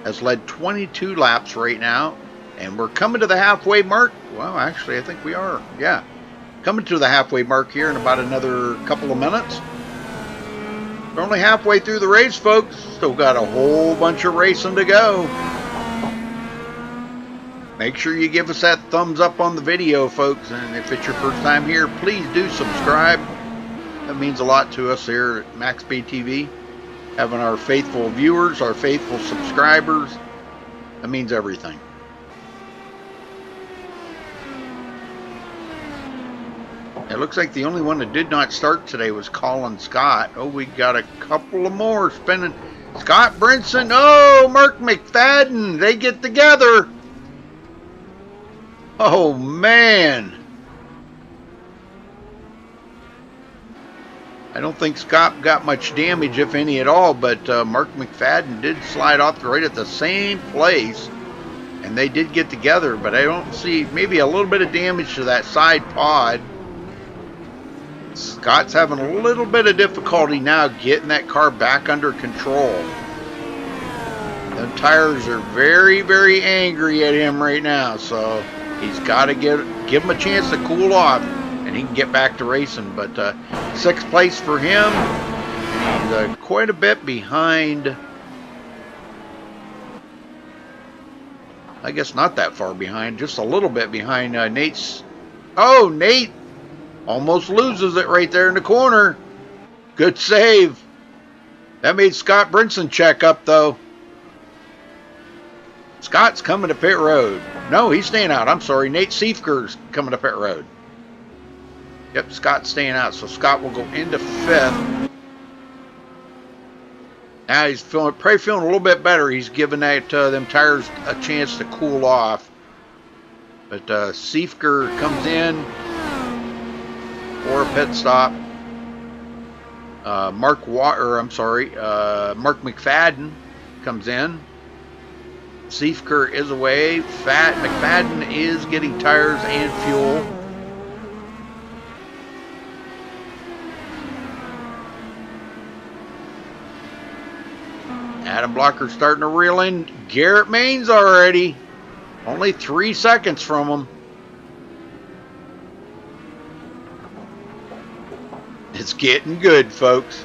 has led 22 laps right now. And we're coming to the halfway mark. Well, actually, I think we are. Yeah. Coming to the halfway mark here in about another couple of minutes. We're only halfway through the race, folks. Still got a whole bunch of racing to go. Make sure you give us that thumbs up on the video, folks. And if it's your first time here, please do subscribe. That means a lot to us here at MaxSpeedTV. Having our faithful viewers, our faithful subscribers, that means everything. It looks like the only one that did not start today was Colin Scott. Oh, we got a couple of more spinning. Scott Brinson. Oh, Mark McFadden. They get together. Oh, man. I don't think Scott got much damage, if any at all, but Mark McFadden did slide off right at the same place, and they did get together, but I don't see maybe a little bit of damage to that side pod. Scott's having a little bit of difficulty now getting that car back under control. The tires are very, very angry at him right now, so he's got to give him a chance to cool off, and he can get back to racing. But 6th place for him. He's quite a bit behind. I guess not that far behind, just a little bit behind Nate's. Oh, Nate almost loses it right there in the corner. Good save. That made Scott Brinson check up, though. Scott's coming to pit road. No, he's staying out. I'm sorry. Nate Siefker's coming to pit road. Yep, Scott's staying out. So Scott will go into 5th. Now he's probably feeling a little bit better. He's giving them tires a chance to cool off. But Siefker comes in for a pit stop. Mark McFadden comes in. Seifker is away. McFadden is getting tires and fuel. Adam Blocker's starting to reel in. Garrett Maines already. Only 3 seconds from him. It's getting good, folks.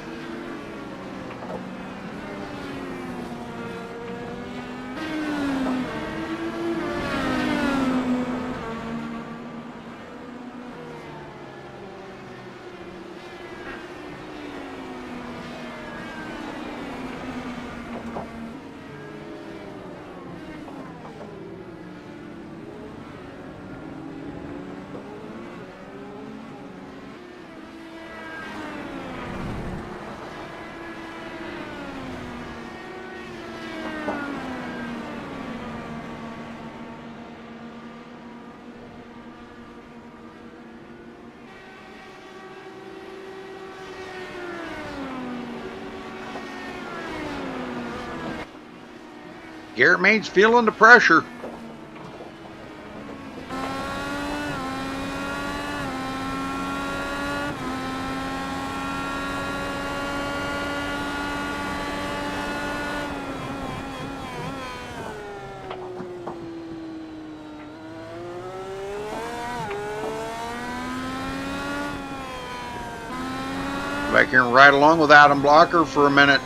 Garrett Maines feeling the pressure. Back here and ride along with Adam Blocker for a minute.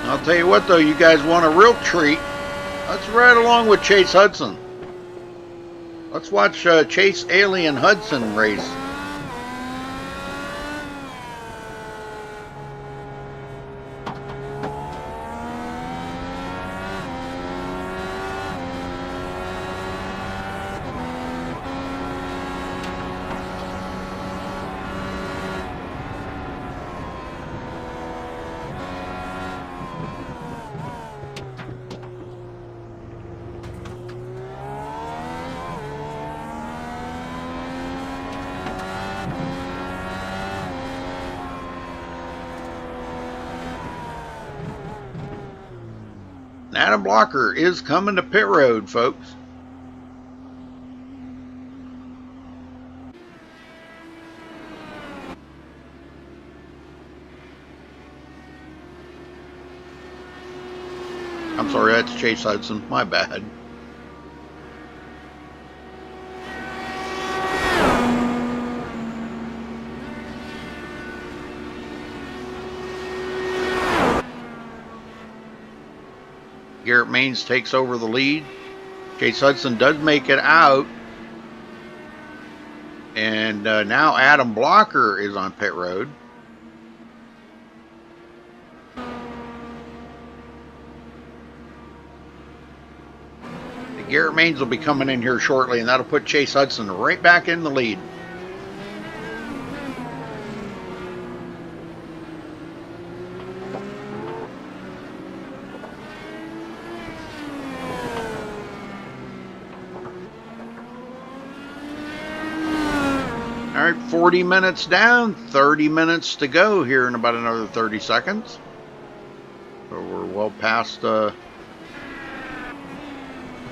I'll tell you what, though, you guys want a real treat. Let's ride along with Chase Hudson. Let's watch Chase Alien Hudson race. Adam Blocker is coming to pit road, folks. I'm sorry, that's Chase Hudson. My bad. Garrett Maines takes over the lead. Chase Hudson does make it out. And now Adam Blocker is on pit road. Garrett Maines will be coming in here shortly, and that'll put Chase Hudson right back in the lead. All right, 40 minutes down, 30 minutes to go here in about another 30 seconds. So we're well past...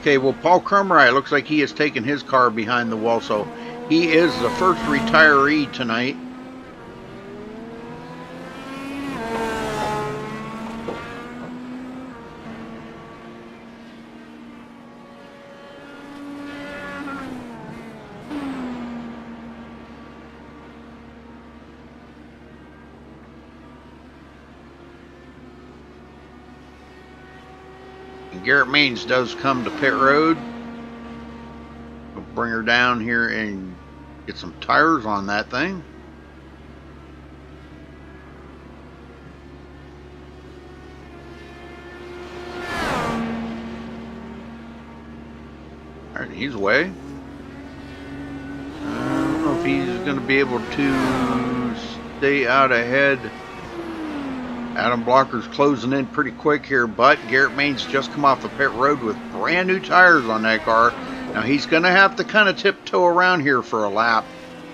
Okay, well, Paul Crumry looks like he has taken his car behind the wall, so he is the first retiree tonight. Garrett Maines does come to pit road. We'll bring her down here in Get some tires on that thing. All right, he's away. I don't know if he's going to be able to stay out ahead. Adam Blocker's closing in pretty quick here, but Garrett Main's just come off the pit road with brand new tires on that car. Now he's going to have to kind of tiptoe around here for a lap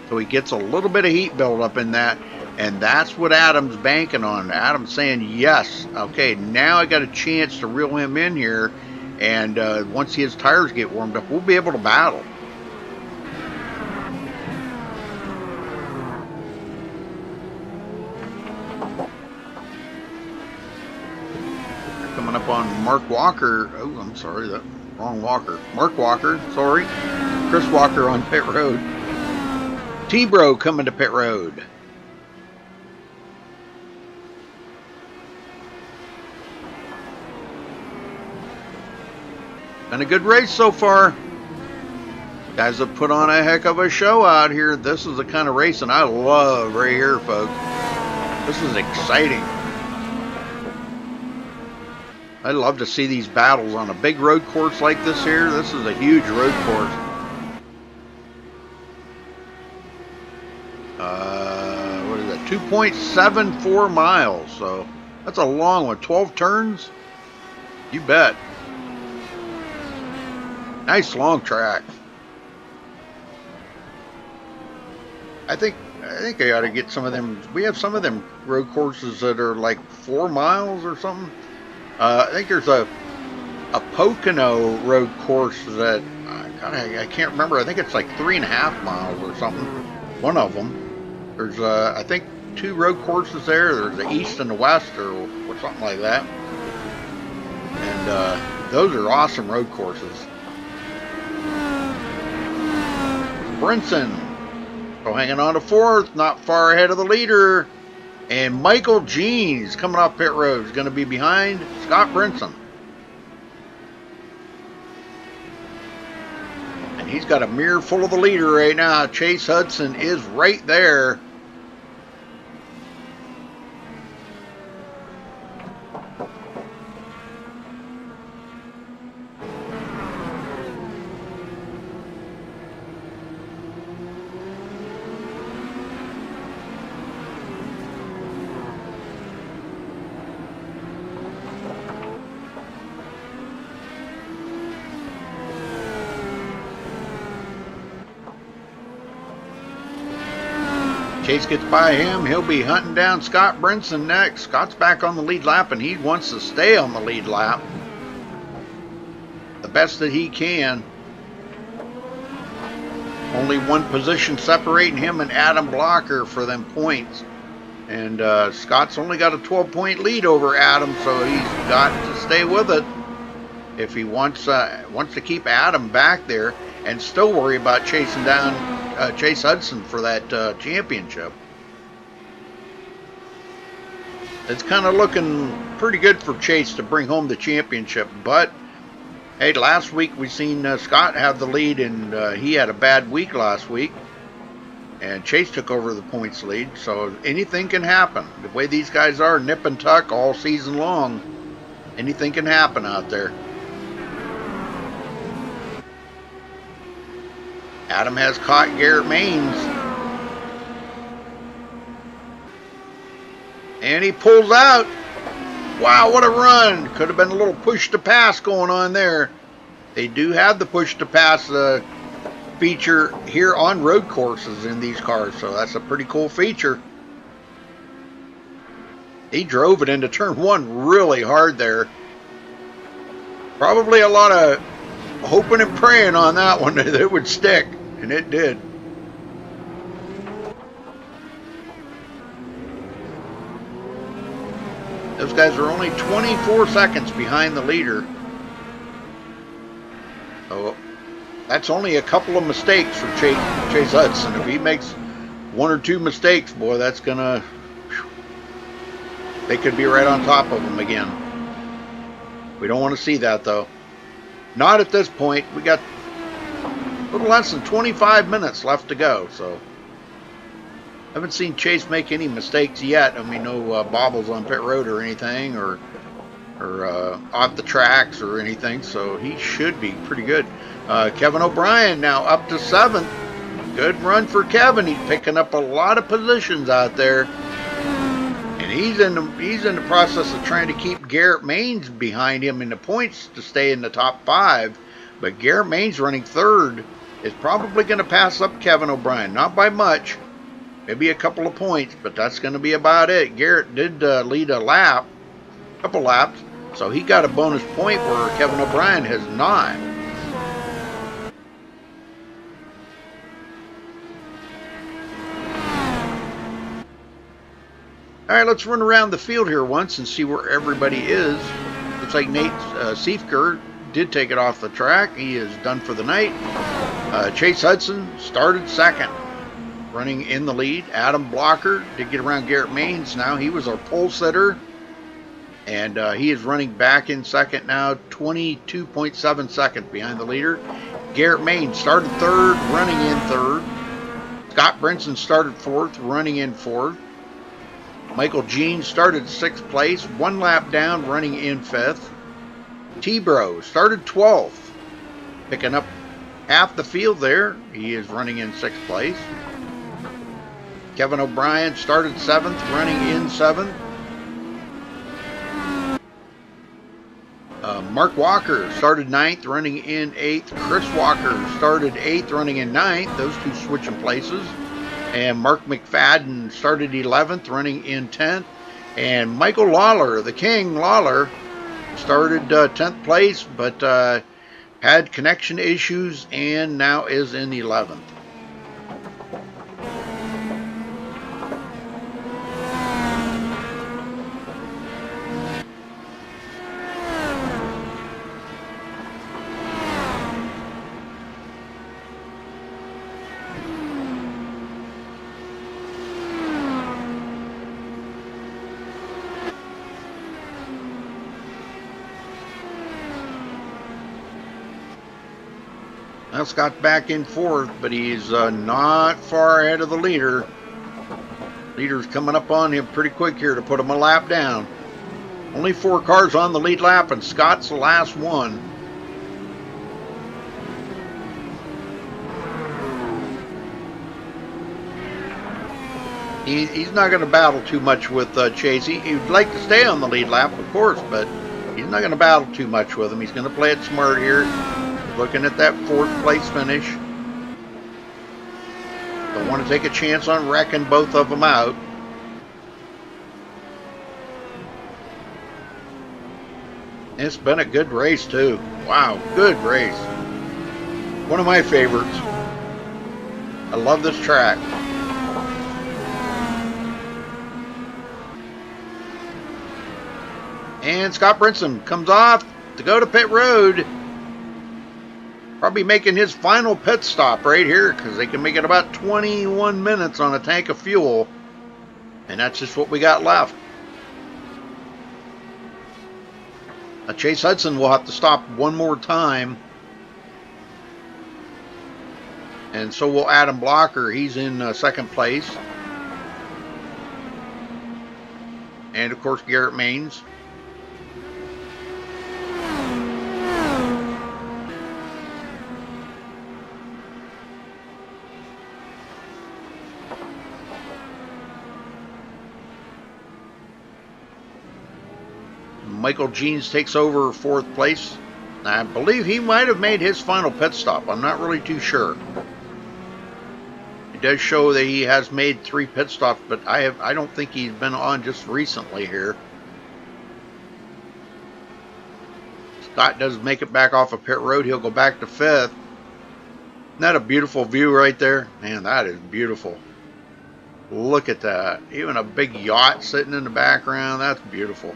so he gets a little bit of heat buildup in that, and that's what Adam's banking on. Adam's saying, yes, okay, now I got a chance to reel him in here, and once his tires get warmed up, we'll be able to battle. Coming up on Mark Walker. Oh, I'm sorry, that wrong Walker. Mark Walker, sorry. Chris Walker on pit road. T-Bro coming to pit road. Been a good race so far. Guys have put on a heck of a show out here. This is the kind of racing I love right here, folks. This is exciting. I love to see these battles on a big road course like this here. This is a huge road course. What is that? 2.74 miles. So that's a long one. 12 turns? You bet. Nice long track. I think I ought to get some of them. We have some of them road courses that are like 4 miles or something. I think there's a Pocono road course that I can't remember. I think it's like 3.5 miles or something. One of them. There's I think 2 road courses there. There's the east and the west, or something like that. And those are awesome road courses. Brinson, so hanging on to 4th, not far ahead of the leader. And Michael Jeans coming off pit road is going to be behind Scott Brinson. And he's got a mirror full of the leader right now. Chase Hudson is right there. Chase gets by him. He'll be hunting down Scott Brinson next. Scott's back on the lead lap, and he wants to stay on the lead lap the best that he can. Only one position separating him and Adam Blocker for them points. And Scott's only got a 12-point lead over Adam, so he's got to stay with it if he wants to keep Adam back there and still worry about chasing down Chase Hudson for that championship. It's kind of looking pretty good for Chase to bring home the championship, but hey, last week we seen Scott have the lead, and he had a bad week last week, and Chase took over the points lead, so anything can happen. The way these guys are, nip and tuck all season long, anything can happen out there. Adam has caught Garrett Maines. And he pulls out. Wow, what a run. Could have been a little push to pass going on there. They do have the push to pass feature here on road courses in these cars, so that's a pretty cool feature. He drove it into turn 1 really hard there. Probably a lot of hoping and praying on that one that it would stick, and it did. Those guys are only 24 seconds behind the leader. So that's only a couple of mistakes for Chase Hudson. If he makes 1 or 2 mistakes, boy, that's gonna, they could be right on top of him again. We don't want to see that, though. Not at this point. We got little less than 25 minutes left to go, so haven't seen Chase make any mistakes yet. I mean, no bobbles on pit road or anything, or off the tracks or anything, so he should be pretty good. Kevin O'Brien now up to 7th. Good run for Kevin. He's picking up a lot of positions out there, and he's in the process of trying to keep Garrett Maines behind him in the points to stay in the top 5. But Garrett Maines running 3rd is probably going to pass up Kevin O'Brien, not by much, maybe a couple of points, but that's going to be about it. Garrett did lead a couple laps, so he got a bonus point where Kevin O'Brien has not. All right, let's run around the field here once and see where everybody is. Looks like Nate Seifker did take it off the track. He is done for the night. Chase Hudson started 2nd, running in the lead. Adam Blocker did get around Garrett Maines now. He was our pole sitter, and he is running back in 2nd now, 22.7 seconds behind the leader. Garrett Maines started 3rd, running in 3rd. Scott Brinson started 4th, running in 4th. Michael Jean started 6th place, 1 lap down, running in 5th. T-Bro started 12th, picking up half the field there. He is running in 6th place. Kevin O'Brien started 7th, running in 7th. Mark Walker started 9th, running in 8th. Chris Walker started 8th, running in 9th. Those two switching places. And Mark McFadden started 11th, running in 10th. And Michael Lawler, the King Lawler, started 10th place, but had connection issues and now is in 11th. Now Scott's back in 4th, but he's not far ahead of the leader. Leader's coming up on him pretty quick here to put him a lap down. Only 4 cars on the lead lap, and Scott's the last one. He's not going to battle too much with Chase. He'd like to stay on the lead lap, of course, but he's not going to battle too much with him. He's going to play it smart here. Looking at that 4th place finish. Don't want to take a chance on wrecking both of them out. It's been a good race too. Wow, good race. One of my favorites. I love this track. And Scott Brinson comes off to go to pit road. Probably making his final pit stop right here, because they can make it about 21 minutes on a tank of fuel. And that's just what we got left. Chase Hudson will have to stop one more time. And so will Adam Blocker. He's in 2nd place. And of course Garrett Maines. Michael Jeans takes over 4th place. I believe he might have made his final pit stop. I'm not really too sure. It does show that he has made 3 pit stops, but I don't think he's been on just recently here. Scott does make it back off of pit road. He'll go back to 5th. Isn't that a beautiful view right there? Man, that is beautiful. Look at that. Even a big yacht sitting in the background. That's beautiful.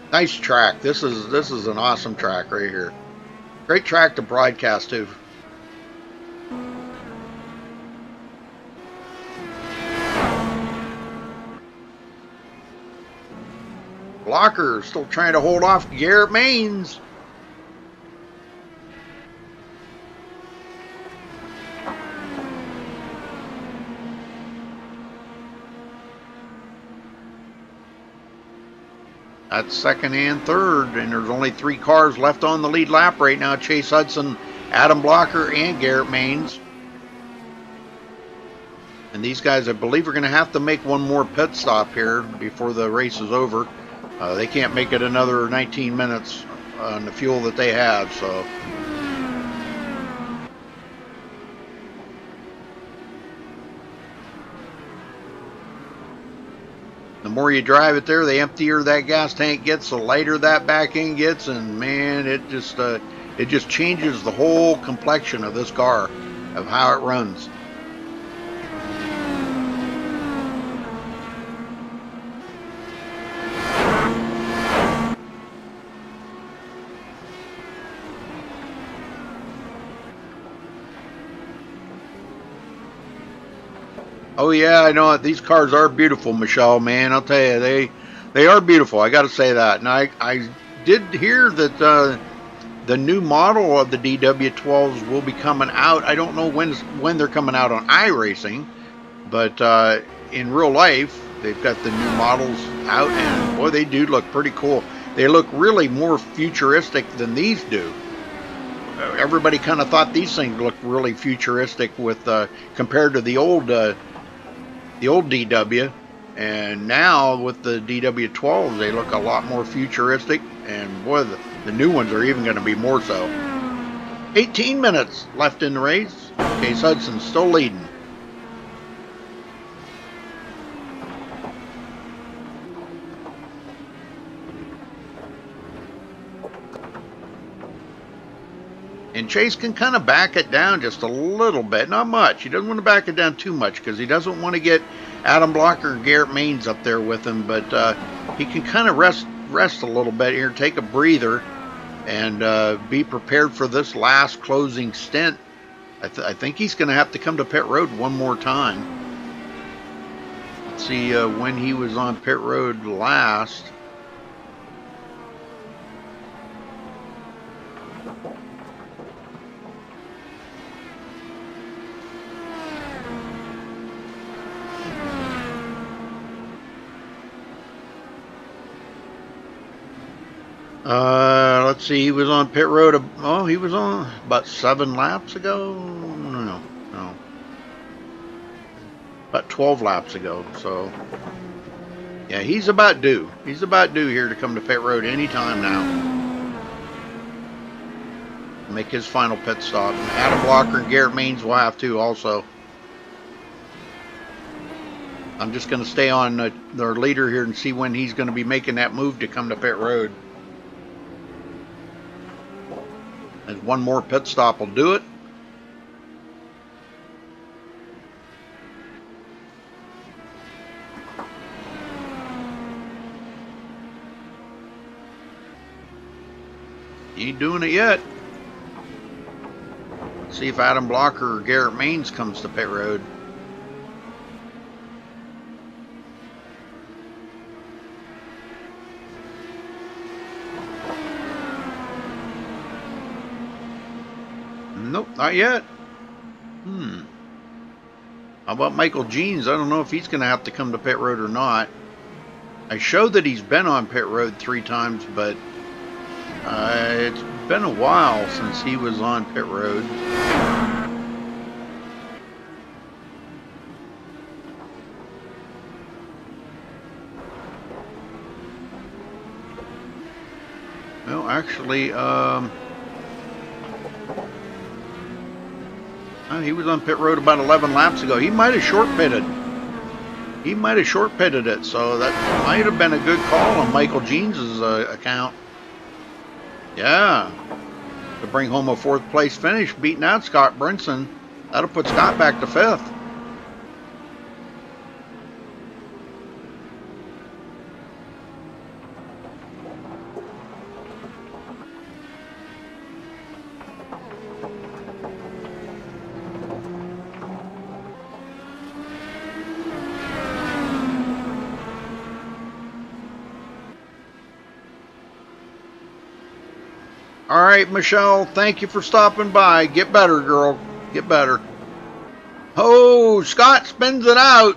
Nice track. This is an awesome track right here. Great track to broadcast too. Blocker still trying to hold off Garrett Maines. That's second and third, and there's only 3 cars left on the lead lap right now. Chase Hudson, Adam Blocker, and Garrett Maines. And these guys, I believe, are going to have to make one more pit stop here before the race is over. They can't make it another 19 minutes on the fuel that they have, so... The more you drive it there, the emptier that gas tank gets, the lighter that back end gets, and man, it just changes the whole complexion of this car, of how it runs. Oh yeah, I know it. These cars are beautiful, Michelle, man. I'll tell you, they are beautiful. I got to say that. And I did hear that the new model of the DW12s will be coming out. I don't know when they're coming out on iRacing, but in real life, they've got the new models out, and boy, they do look pretty cool. They look really more futuristic than these do. Everybody kind of thought these things looked really futuristic with compared to the old DW, and now with the DW12s, they look a lot more futuristic, and boy, the new ones are even going to be more so. 18 minutes left in the race. Chase Hudson's still leading. And Chase can kind of back it down just a little bit, not much. He doesn't want to back it down too much because he doesn't want to get Adam Blocker and Garrett Maines up there with him. But he can kind of rest a little bit here, take a breather, and be prepared for this last closing stint. I think he's going to have to come to pit road one more time. Let's see when he was on pit road last. Let's see, he was on pit road, he was on about 7 laps ago? No. About 12 laps ago, so, yeah, he's about due. He's about due here to come to pit road anytime now. Make his final pit stop. And Adam Blocker and Garrett Maines will have to also. I'm just going to stay on their leader here and see when he's going to be making that move to come to pit road. And one more pit stop will do it. He ain't doing it yet. Let's see if Adam Blocker or Garrett Maines comes to pit road. Nope, not yet. How about Michael Jeans? I don't know if he's going to have to come to pit road or not. I showed that he's been on pit road 3 times, but it's been a while since he was on pit road. Well, actually, he was on pit road about 11 laps ago. He might have short pitted. He might have short pitted it, so that might have been a good call on Michael Jeans' account. Yeah, to bring home a 4th place finish, beating out Scott Brinson. That'll put Scott back to 5th. All right, Michelle, thank you for stopping by. Get better, girl. Get better. Oh, Scott spins it out.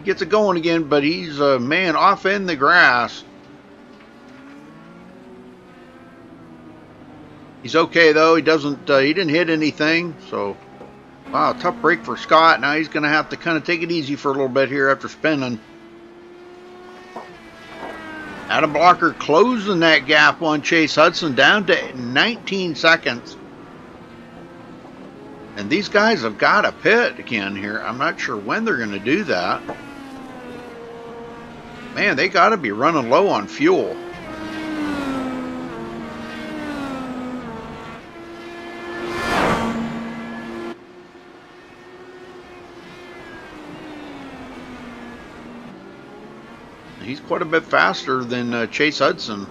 gets it going again, but he's man off in the grass. He's okay though. He didn't hit anything. So wow, tough break for Scott. Now he's going to have to kind of take it easy for a little bit here after spinning. Adam Blocker closing that gap on Chase Hudson down to 19 seconds. And these guys have got to pit again here. I'm not sure when they're going to do that. Man, they got to be running low on fuel. He's quite a bit faster than Chase Hudson.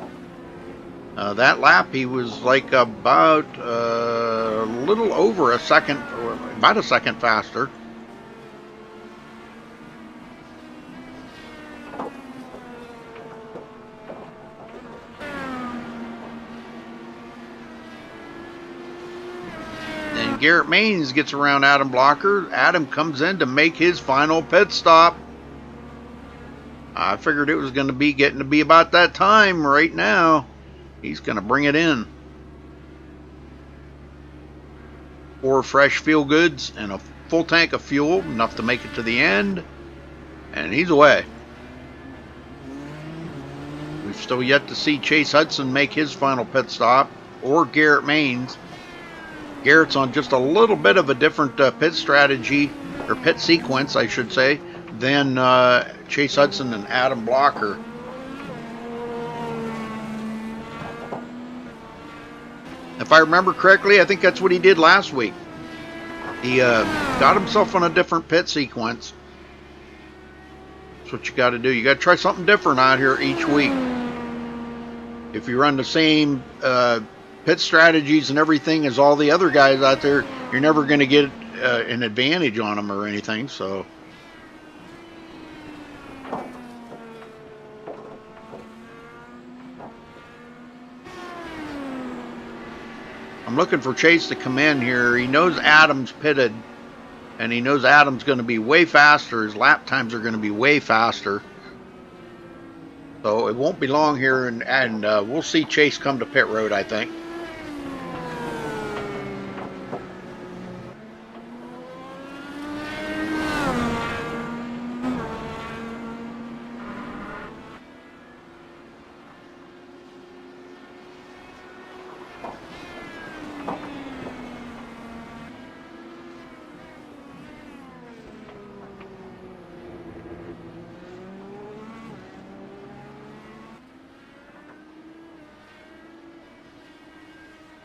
That lap he was like about a little over a second, about a second faster. Then Garrett Maines gets around Adam Blocker. Adam comes in to make his final pit stop. I figured it was going to be getting to be about that time right now. He's going to bring it in. 4 fresh feel goods and a full tank of fuel, enough to make it to the end. And he's away. We've still yet to see Chase Hudson make his final pit stop, or Garrett Maines. Garrett's on just a little bit of a different pit strategy, or pit sequence, I should say, than Chase Hudson and Adam Blocker. If I remember correctly, I think that's what he did last week. He got himself on a different pit sequence. That's what you got to do. You got to try something different out here each week. If you run the same pit strategies and everything as all the other guys out there, you're never going to get an advantage on them or anything. So I'm looking for Chase to come in here. He knows Adam's pitted, and he knows Adam's going to be way faster. His lap times are going to be way faster. So it won't be long here, and we'll see Chase come to pit road, I think.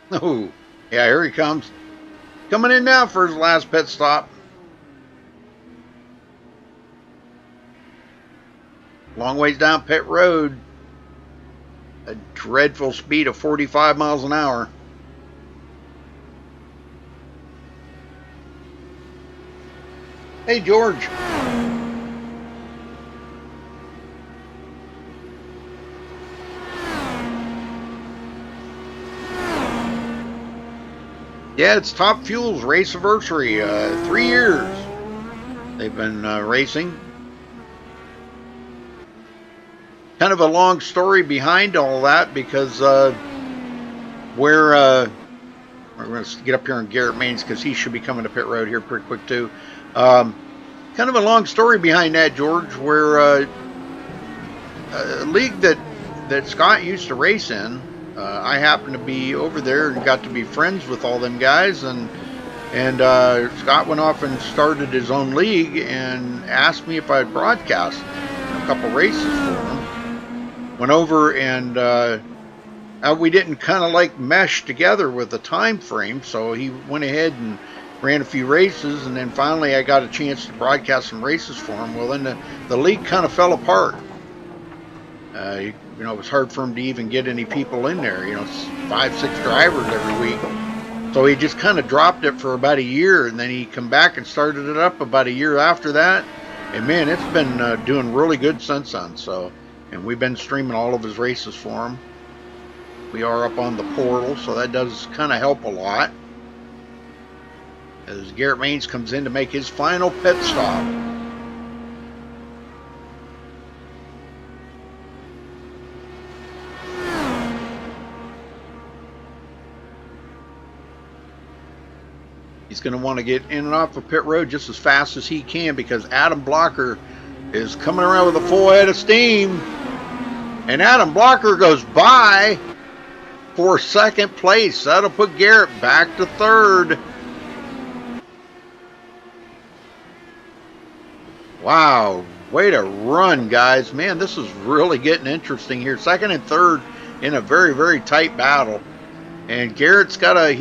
Oh, yeah, here he comes. Coming in now for his last pit stop. Long ways down pit road. A dreadful speed of 45 miles an hour. Hey, George. Yeah, it's Top Fuel's race anniversary. 3 years they've been racing. Kind of a long story behind all that, because we're going to get up here on Garrett Maines because he should be coming to pit road here pretty quick too. Kind of a long story behind that, George, where a league that Scott used to race in. I happened to be over there and got to be friends with all them guys, and Scott went off and started his own league and asked me if I'd broadcast a couple races for him. Went over and we didn't kind of like mesh together with the time frame, so he went ahead and ran a few races, and then finally I got a chance to broadcast some races for him. Well, then the league kind of fell apart. You know, it was hard for him to even get any people in there, 5, 6 drivers every week. So he just kind of dropped it for about a year, and then he come back and started it up about a year after that. And man, it's been doing really good since then. So, and we've been streaming all of his races for him. We are up on the portal, so that does kind of help a lot. As Garrett Maines comes in to make his final pit stop. He's going to want to get in and off of pit road just as fast as he can because Adam Blocker is coming around with a full head of steam. And Adam Blocker goes by for second place. That'll put Garrett back to third. Wow, way to run, guys. Man, this is really getting interesting here. Second and third in a very, very tight battle. And Garrett's got a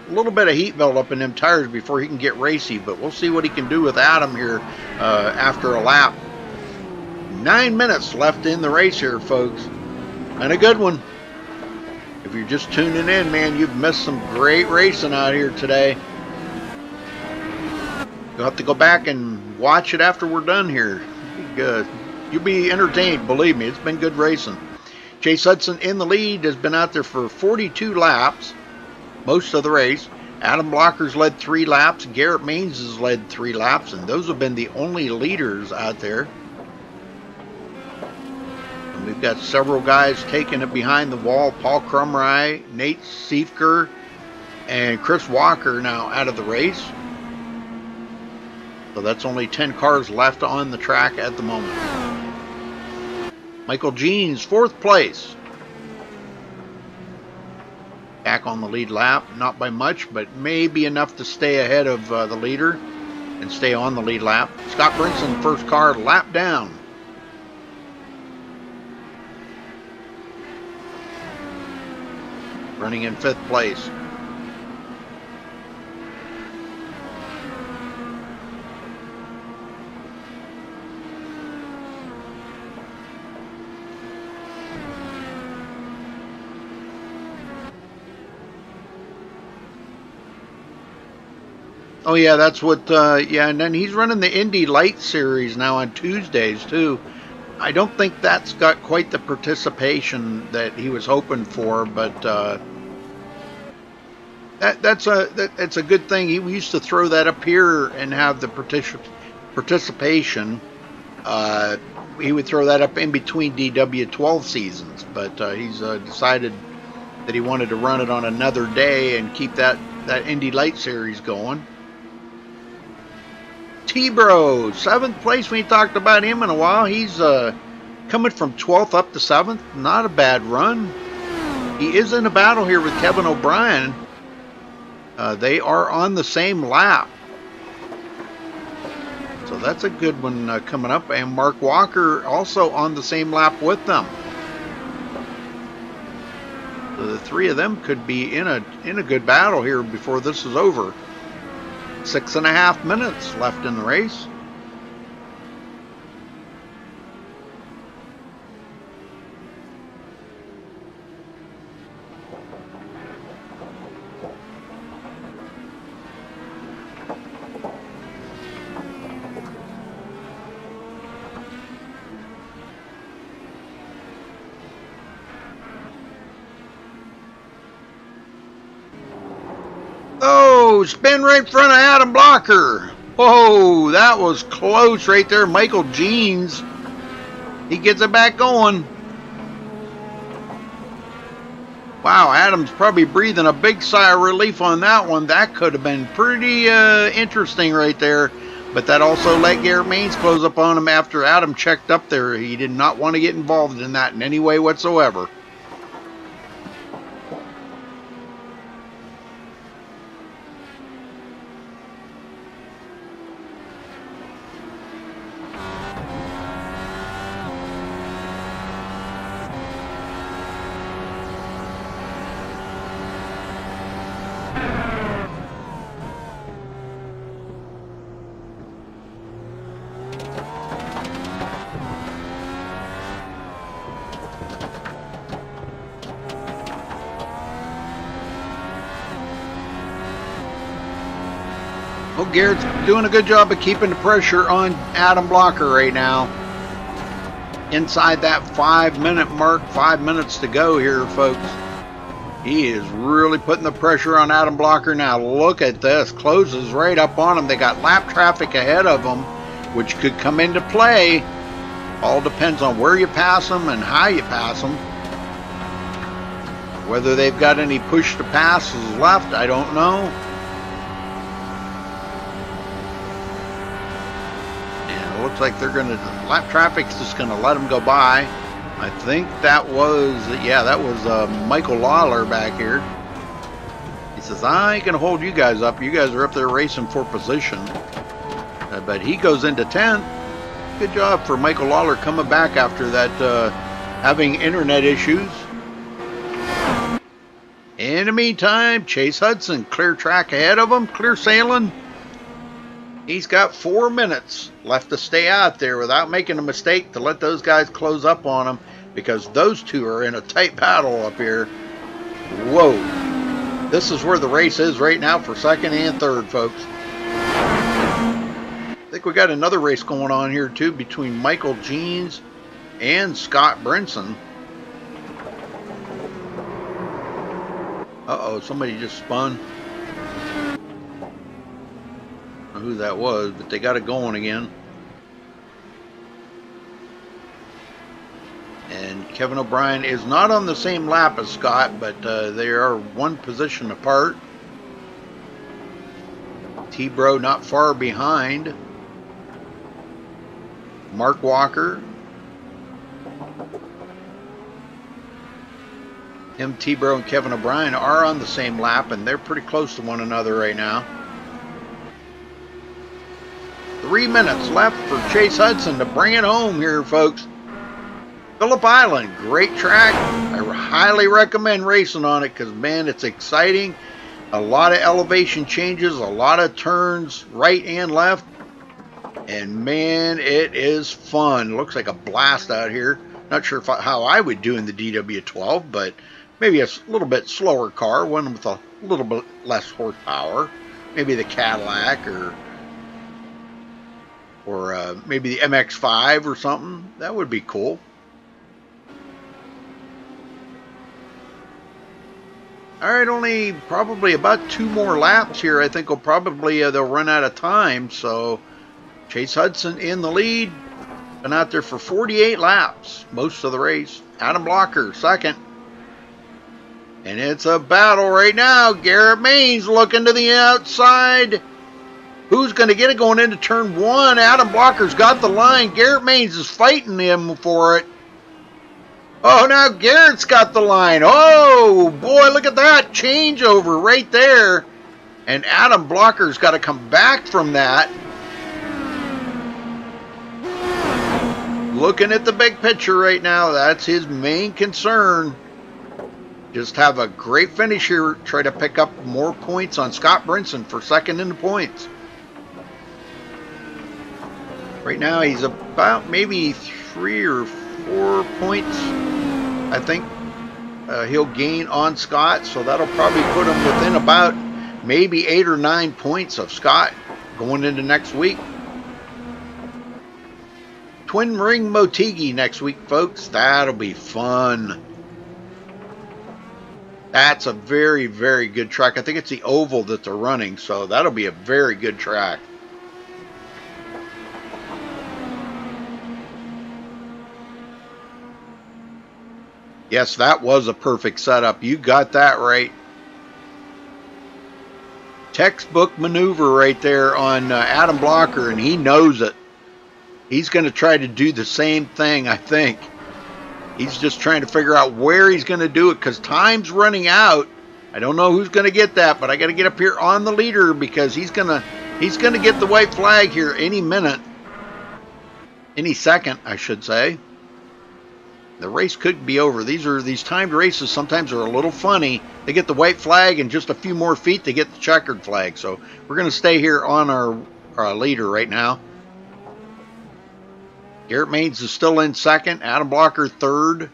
little bit of heat build up in them tires before he can get racy, but we'll see what he can do with Adam here after a lap. 9 minutes left in the race here, folks, and a good one. If you're just tuning in, man, you've missed some great racing out here today. You'll have to go back and watch it after we're done here. You'll be entertained, believe me. It's been good racing. Chase Hudson in the lead, has been out there for 42 laps, most of the race. Adam Blocker's led 3 laps. Garrett Maines has led 3 laps, and those have been the only leaders out there. And we've got several guys taking it behind the wall. Paul Crumry, Nate Siefker, and Chris Walker now out of the race. So that's only 10 cars left on the track at the moment. Michael Jeans, 4th place. Back on the lead lap, not by much, but maybe enough to stay ahead of the leader and stay on the lead lap. Scott Brinson, first car, lap down. Running in 5th place. Oh yeah, that's what, yeah, and then he's running the Indy Light Series now on Tuesdays too. I don't think that's got quite the participation that he was hoping for, but that's a good thing. He used to throw that up here and have the participation. He would throw that up in between DW12 seasons, but he's decided that he wanted to run it on another day and keep that Indy Light Series going. T-Bro, 7th place. We ain't talked about him in a while. He's coming from 12th up to 7th. Not a bad run. He is in a battle here with Kevin O'Brien. They are on the same lap. So that's a good one coming up. And Mark Walker also on the same lap with them. So the 3 of them could be in a good battle here before this is over. 6.5 minutes left in the race. Oh, spin right in front of Adam Blocker. Whoa, that was close right there. Michael Jeans, he gets it back going. Wow, Adam's probably breathing a big sigh of relief on that one. That could have been pretty interesting right there. But that also let Garrett Maines close up on him after Adam checked up there. He did not want to get involved in that in any way whatsoever. Well, Garrett's doing a good job of keeping the pressure on Adam Blocker right now. Inside that 5-minute mark, 5 minutes to go here, folks. He is really putting the pressure on Adam Blocker now. Look at this. Closes right up on him. They got lap traffic ahead of them, which could come into play. All depends on where you pass them and how you pass them. Whether they've got any push to passes left, I don't know. Looks like they're going to, lap traffic's just going to let them go by. I think that was, yeah, that was Michael Lawler back here. He says, I ain't going to hold you guys up. You guys are up there racing for position. But he goes into 10th. Good job for Michael Lawler coming back after that, having internet issues. In the meantime, Chase Hudson, clear track ahead of him, clear sailing. He's got 4 minutes left to stay out there without making a mistake to let those guys close up on him, because those two are in a tight battle up here. Whoa. This is where the race is right now for second and third, folks. I think we got another race going on here too between Michael Jeans and Scott Brinson. Uh-oh, somebody just spun. I don't know who that was, but they got it going again. And Kevin O'Brien is not on the same lap as Scott, but they are one position apart. T-Bro not far behind. Mark Walker. Him, T-Bro, and Kevin O'Brien are on the same lap, and they're pretty close to one another right now. 3 minutes left for Chase Hudson to bring it home here, folks. Phillip Island, great track. I highly recommend racing on it because, man, it's exciting. A lot of elevation changes, a lot of turns right and left. And, man, it is fun. Looks like a blast out here. Not sure how I would do in the DW12, but maybe a little bit slower car, one with a little bit less horsepower. Maybe the Cadillac or maybe the MX-5 or something. That would be cool. All right, only probably about 2 more laps here. I think they'll run out of time. So Chase Hudson in the lead. Been out there for 48 laps, most of the race. Adam Blocker second. And it's a battle right now. Garrett Maines looking to the outside. Who's going to get it going into turn 1? Adam Blocker's got the line. Garrett Maines is fighting him for it. Oh, now Garrett's got the line. Oh, boy, look at that changeover right there. And Adam Blocker's got to come back from that. Looking at the big picture right now, that's his main concern. Just have a great finish here. Try to pick up more points on Scott Brinson for second in the points. Right now he's about maybe 3 or 4 points, I think, he'll gain on Scott. So that'll probably put him within about maybe 8 or 9 points of Scott going into next week. Twin Ring Motegi next week, folks. That'll be fun. That's a very, very good track. I think it's the oval that they're running, so that'll be a very good track. Yes, that was a perfect setup. You got that right. Textbook maneuver right there on Adam Blocker, and he knows it. He's going to try to do the same thing, I think. He's just trying to figure out where he's going to do it because time's running out. I don't know who's going to get that, but I got to get up here on the leader because he's going to get the white flag here any minute. Any second, I should say. The race could be over. These timed races sometimes are a little funny. They get the white flag and just a few more feet they get the checkered flag. So we're going to stay here on our leader right now. Garrett Maines is still in second. Adam Blocker third.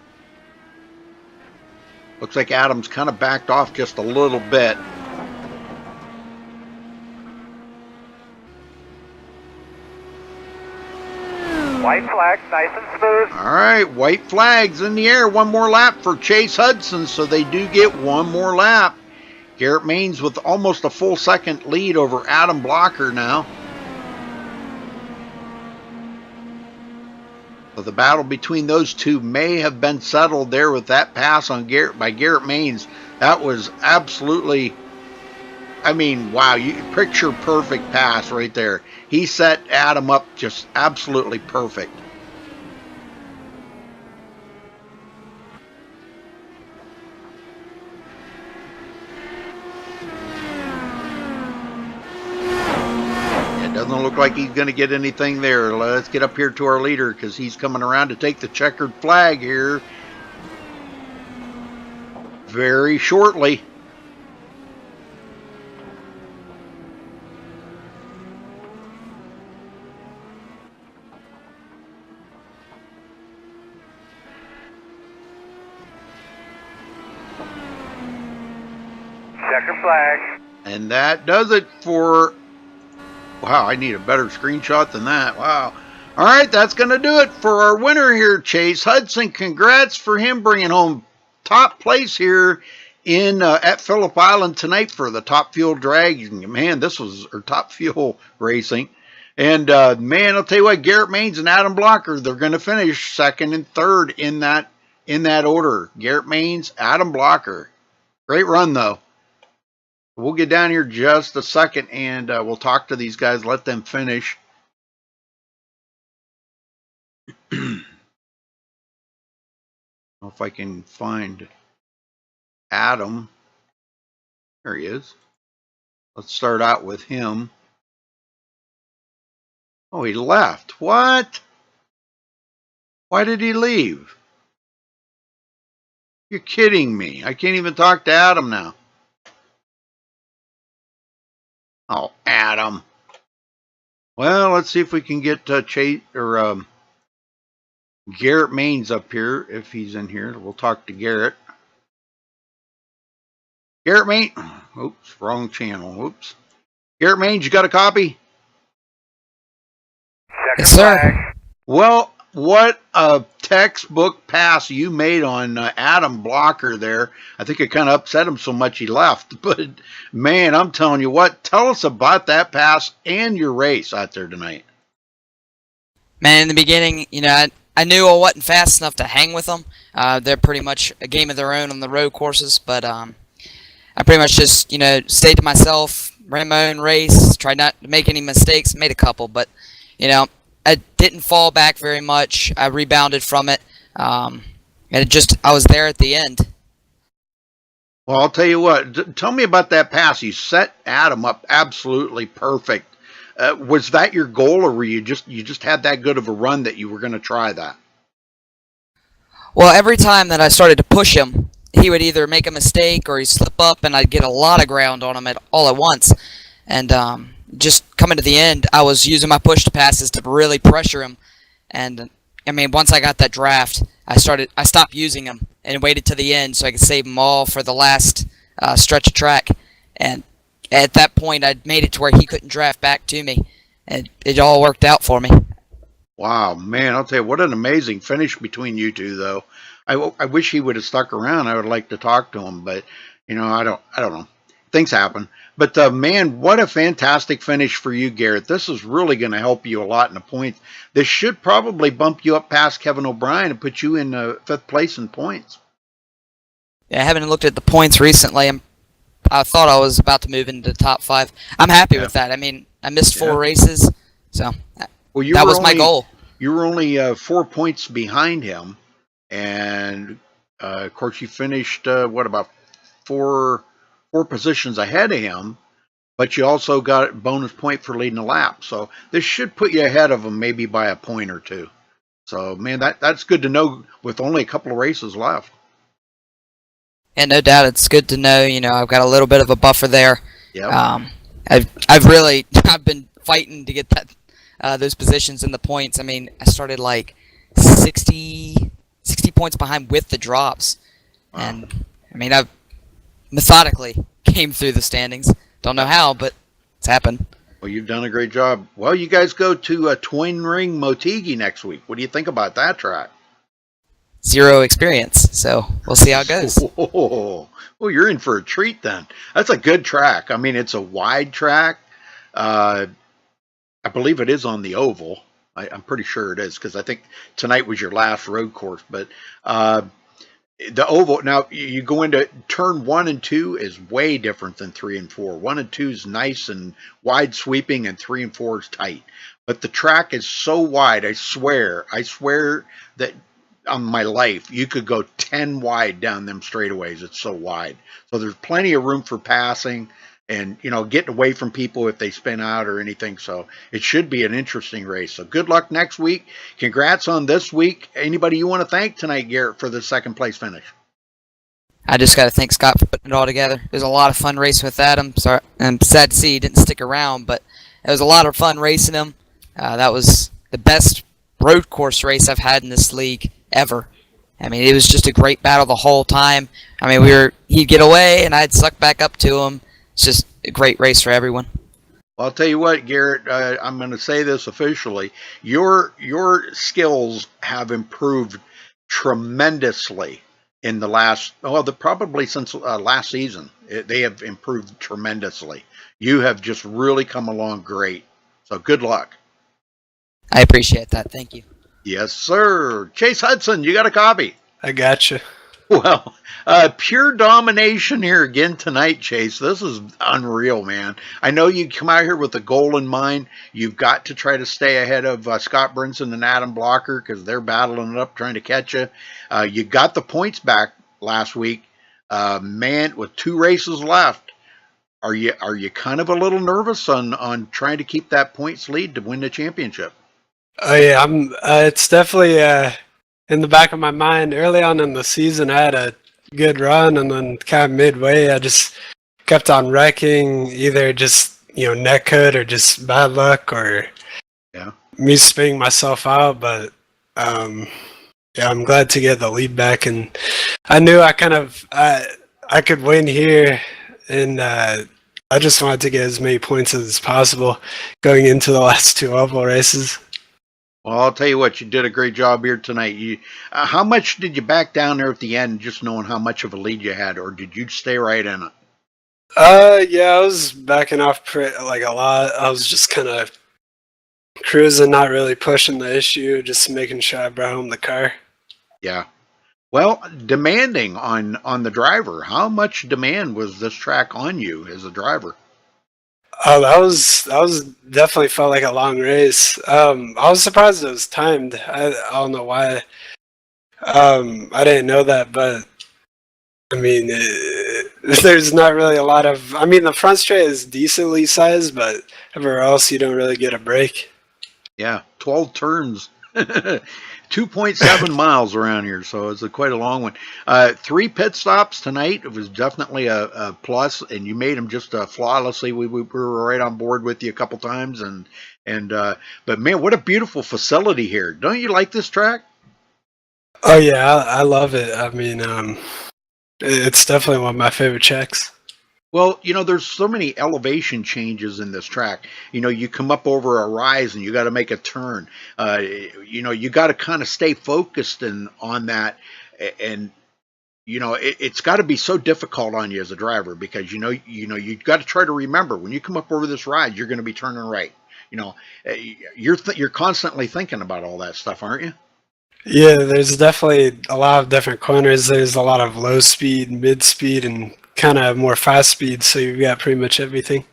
Looks like Adam's kind of backed off just a little bit. White flag, nice and smooth. All right, white flag's in the air. One more lap for Chase Hudson, so they do get one more lap. Garrett Maines with almost a full second lead over Adam Blocker now. So the battle between those two may have been settled there with that pass on by Garrett Maines. That was absolutely I mean, wow, you picture perfect pass right there. He set Adam up just absolutely perfect. It doesn't look like he's going to get anything there. Let's get up here to our leader because he's coming around to take the checkered flag here very shortly. Checker flag. And that does it for... Wow, I need a better screenshot than that. Wow. All right, that's going to do it for our winner here, Chase Hudson. Congrats for him bringing home top place here in at Phillip Island tonight for the Top Fuel Drag. Man, this was our Top Fuel Racing. And, man, I'll tell you what, Garrett Maines and Adam Blocker, they're going to finish second and third in that order. Garrett Maines, Adam Blocker. Great run, though. We'll get down here just a second, and we'll talk to these guys, let them finish. I don't know if I can find Adam. There he is. Let's start out with him. Oh, he left. What? Why did he leave? You're kidding me. I can't even talk to Adam now. Oh, Adam. Well, let's see if we can get Chase or Garrett Maines up here if he's in here. We'll talk to Garrett. Garrett Maines. Oops, wrong channel. Oops. Garrett Maines, you got a copy? Checker flag. Well, what a textbook pass you made on Adam Blocker there. I think it kind of upset him so much he left. But, man, I'm telling you what, tell us about that pass and your race out there tonight. Man, in the beginning, you know, I knew I wasn't fast enough to hang with them. They're pretty much a game of their own on the road courses. But I pretty much just, you know, stayed to myself, ran my own race, tried not to make any mistakes, made a couple. But, you know, I didn't fall back very much. I rebounded from it, and I was there at the end. Well, I'll tell you what. Tell me about that pass. You set Adam up absolutely perfect. Was that your goal, or were you just had that good of a run that you were going to try that? Well, every time that I started to push him, he would either make a mistake or he'd slip up, and I'd get a lot of ground on him all at once. And just coming to the end, I was using my push to passes to really pressure him. And I mean, once I got that draft, I stopped using them and waited to the end so I could save them all for the last stretch of track. And at that point, I'd made it to where he couldn't draft back to me, and it all worked out for me. Wow, man! I'll tell you what an amazing finish between you two, though. I wish he would have stuck around. I would like to talk to him, but you know, I don't know. Things happen. But, man, what a fantastic finish for you, Garrett. This is really going to help you a lot in the points. This should probably bump you up past Kevin O'Brien and put you in 5th place in points. Yeah, I haven't looked at the points recently. I thought I was about to move into the top 5. I'm happy with that. I mean, I missed 4 races, so that was my goal. You were only 4 points behind him, and, of course, you finished, about 4 positions ahead of him, but you also got a bonus point for leading a lap. So this should put you ahead of him maybe by a point or 2. So, man, that's good to know with only a couple of races left. And no doubt it's good to know, you know, I've got a little bit of a buffer there. Yeah. I've been fighting to get those positions in the points. I mean, I started like 60 points behind with the drops. Wow. And I mean, I've methodically came through the standings. Don't know how, but it's happened. Well, you've done a great job. Well, you guys go to Twin Ring Motegi next week. What do you think about that track? 0 experience, so we'll see how it goes. Oh, well, you're in for a treat then. That's a good track. I mean, it's a wide track. I believe it is on the oval. I'm pretty sure it is because I think tonight was your last road course. But the oval, now you go into turn 1 and 2 is way different than 3 and 4. 1 and 2 is nice and wide sweeping, and 3 and 4 is tight. But the track is so wide, I swear that on my life, you could go 10 wide down them straightaways. It's so wide. So there's plenty of room for passing and, you know, getting away from people if they spin out or anything. So it should be an interesting race. So good luck next week. Congrats on this week. Anybody you want to thank tonight, Garrett, for the second place finish? I just got to thank Scott for putting it all together. It was a lot of fun racing with Adam. Sorry, I'm sad to see he didn't stick around, but it was a lot of fun racing him. That was the best road course race I've had in this league ever. I mean, it was just a great battle the whole time. I mean, he'd get away, and I'd suck back up to him. It's just a great race for everyone. Well, I'll tell you what, Garrett, I'm going to say this officially. Your skills have improved tremendously in the last, probably since last season. They have improved tremendously. You have just really come along great. So good luck. I appreciate that. Thank you. Yes, sir. Chase Hudson, you got a copy. I gotcha. Well, pure domination here again tonight, Chase. This is unreal, man. I know you come out here with a goal in mind. You've got to try to stay ahead of Scott Brinson and Adam Blocker because they're battling it up trying to catch you. You got the points back last week. Man, with 2 races left, are you kind of a little nervous on trying to keep that points lead to win the championship? Oh yeah, I'm. It's definitely in the back of my mind. Early on in the season, I had a good run, and then kind of midway, I just kept on wrecking. Either just neck cut or just bad luck, or me spinning myself out. But yeah, I'm glad to get the lead back, and I knew I could win here, and I just wanted to get as many points as possible going into the last 2 oval races. Well, I'll tell you what, you did a great job here tonight. How much did you back down there at the end, just knowing how much of a lead you had, or did you stay right in it? Yeah, I was backing off like a lot. I was just kind of cruising, not really pushing the issue, just making sure I brought home the car. Yeah. Well, demanding on the driver. How much demand was this track on you as a driver? Oh, that was definitely felt like a long race. I was surprised it was timed. I don't know why. I didn't know that, but I mean, there's not really a lot of. I mean, the front straight is decently sized, but everywhere else you don't really get a break. Yeah, 12 turns. 2.7 miles around here, so it's quite a long one. 3 pit stops tonight. It was definitely a plus, and you made them just flawlessly. We were right on board with you a couple times, but man, what a beautiful facility here! Don't you like this track? Oh yeah, I love it. I mean, it's definitely one of my favorite tracks. Well, there's so many elevation changes in this track. You come up over a rise and you got to make a turn. You got to kind of stay focused on that. And, it's got to be so difficult on you as a driver because, you've got to try to remember when you come up over this rise, you're going to be turning right. You're constantly thinking about all that stuff, aren't you? Yeah, there's definitely a lot of different corners. There's a lot of low speed, mid speed, and kind of more fast speed, so you've got pretty much everything.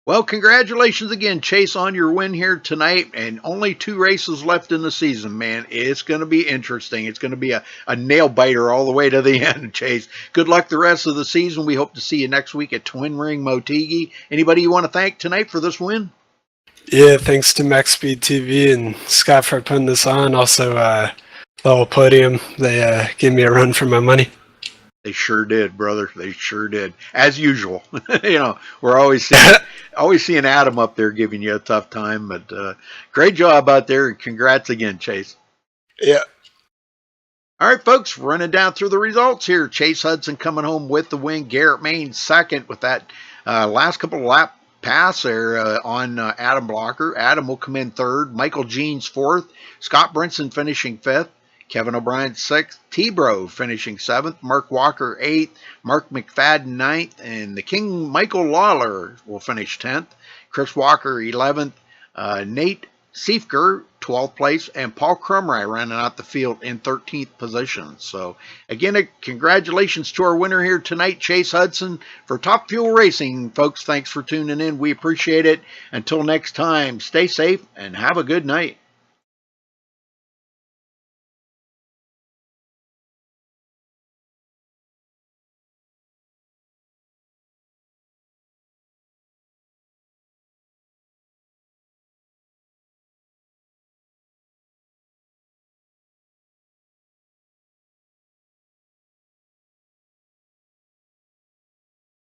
Well, congratulations again, Chase, on your win here tonight, and only 2 races left in the season, man. It's going to be interesting. It's going to be a nail biter all the way to the end, Chase. Good luck the rest of the season. We hope to see you next week at Twin Ring Motegi. Anybody you want to thank tonight for this win? Yeah, thanks to MaxSpeedTV and Scott for putting this on. Also, Level Podium, they gave me a run for my money. They sure did, brother. They sure did. As usual, we're always seeing Adam up there giving you a tough time. But great job out there, and congrats again, Chase. Yeah. All right, folks, running down through the results here. Chase Hudson coming home with the win. Garrett Main second with that last couple of lap pass there on Adam Blocker. Adam will come in third. Michael Jeans fourth. Scott Brinson finishing fifth. Kevin O'Brien 6th, T-Bro finishing 7th, Mark Walker 8th, Mark McFadden 9th, and the King Michael Lawler will finish 10th, Chris Walker 11th, Nate Siefker, 12th place, and Paul Crumry running out the field in 13th position. So, again, congratulations to our winner here tonight, Chase Hudson, for Top Fuel Racing. Folks, thanks for tuning in. We appreciate it. Until next time, stay safe and have a good night.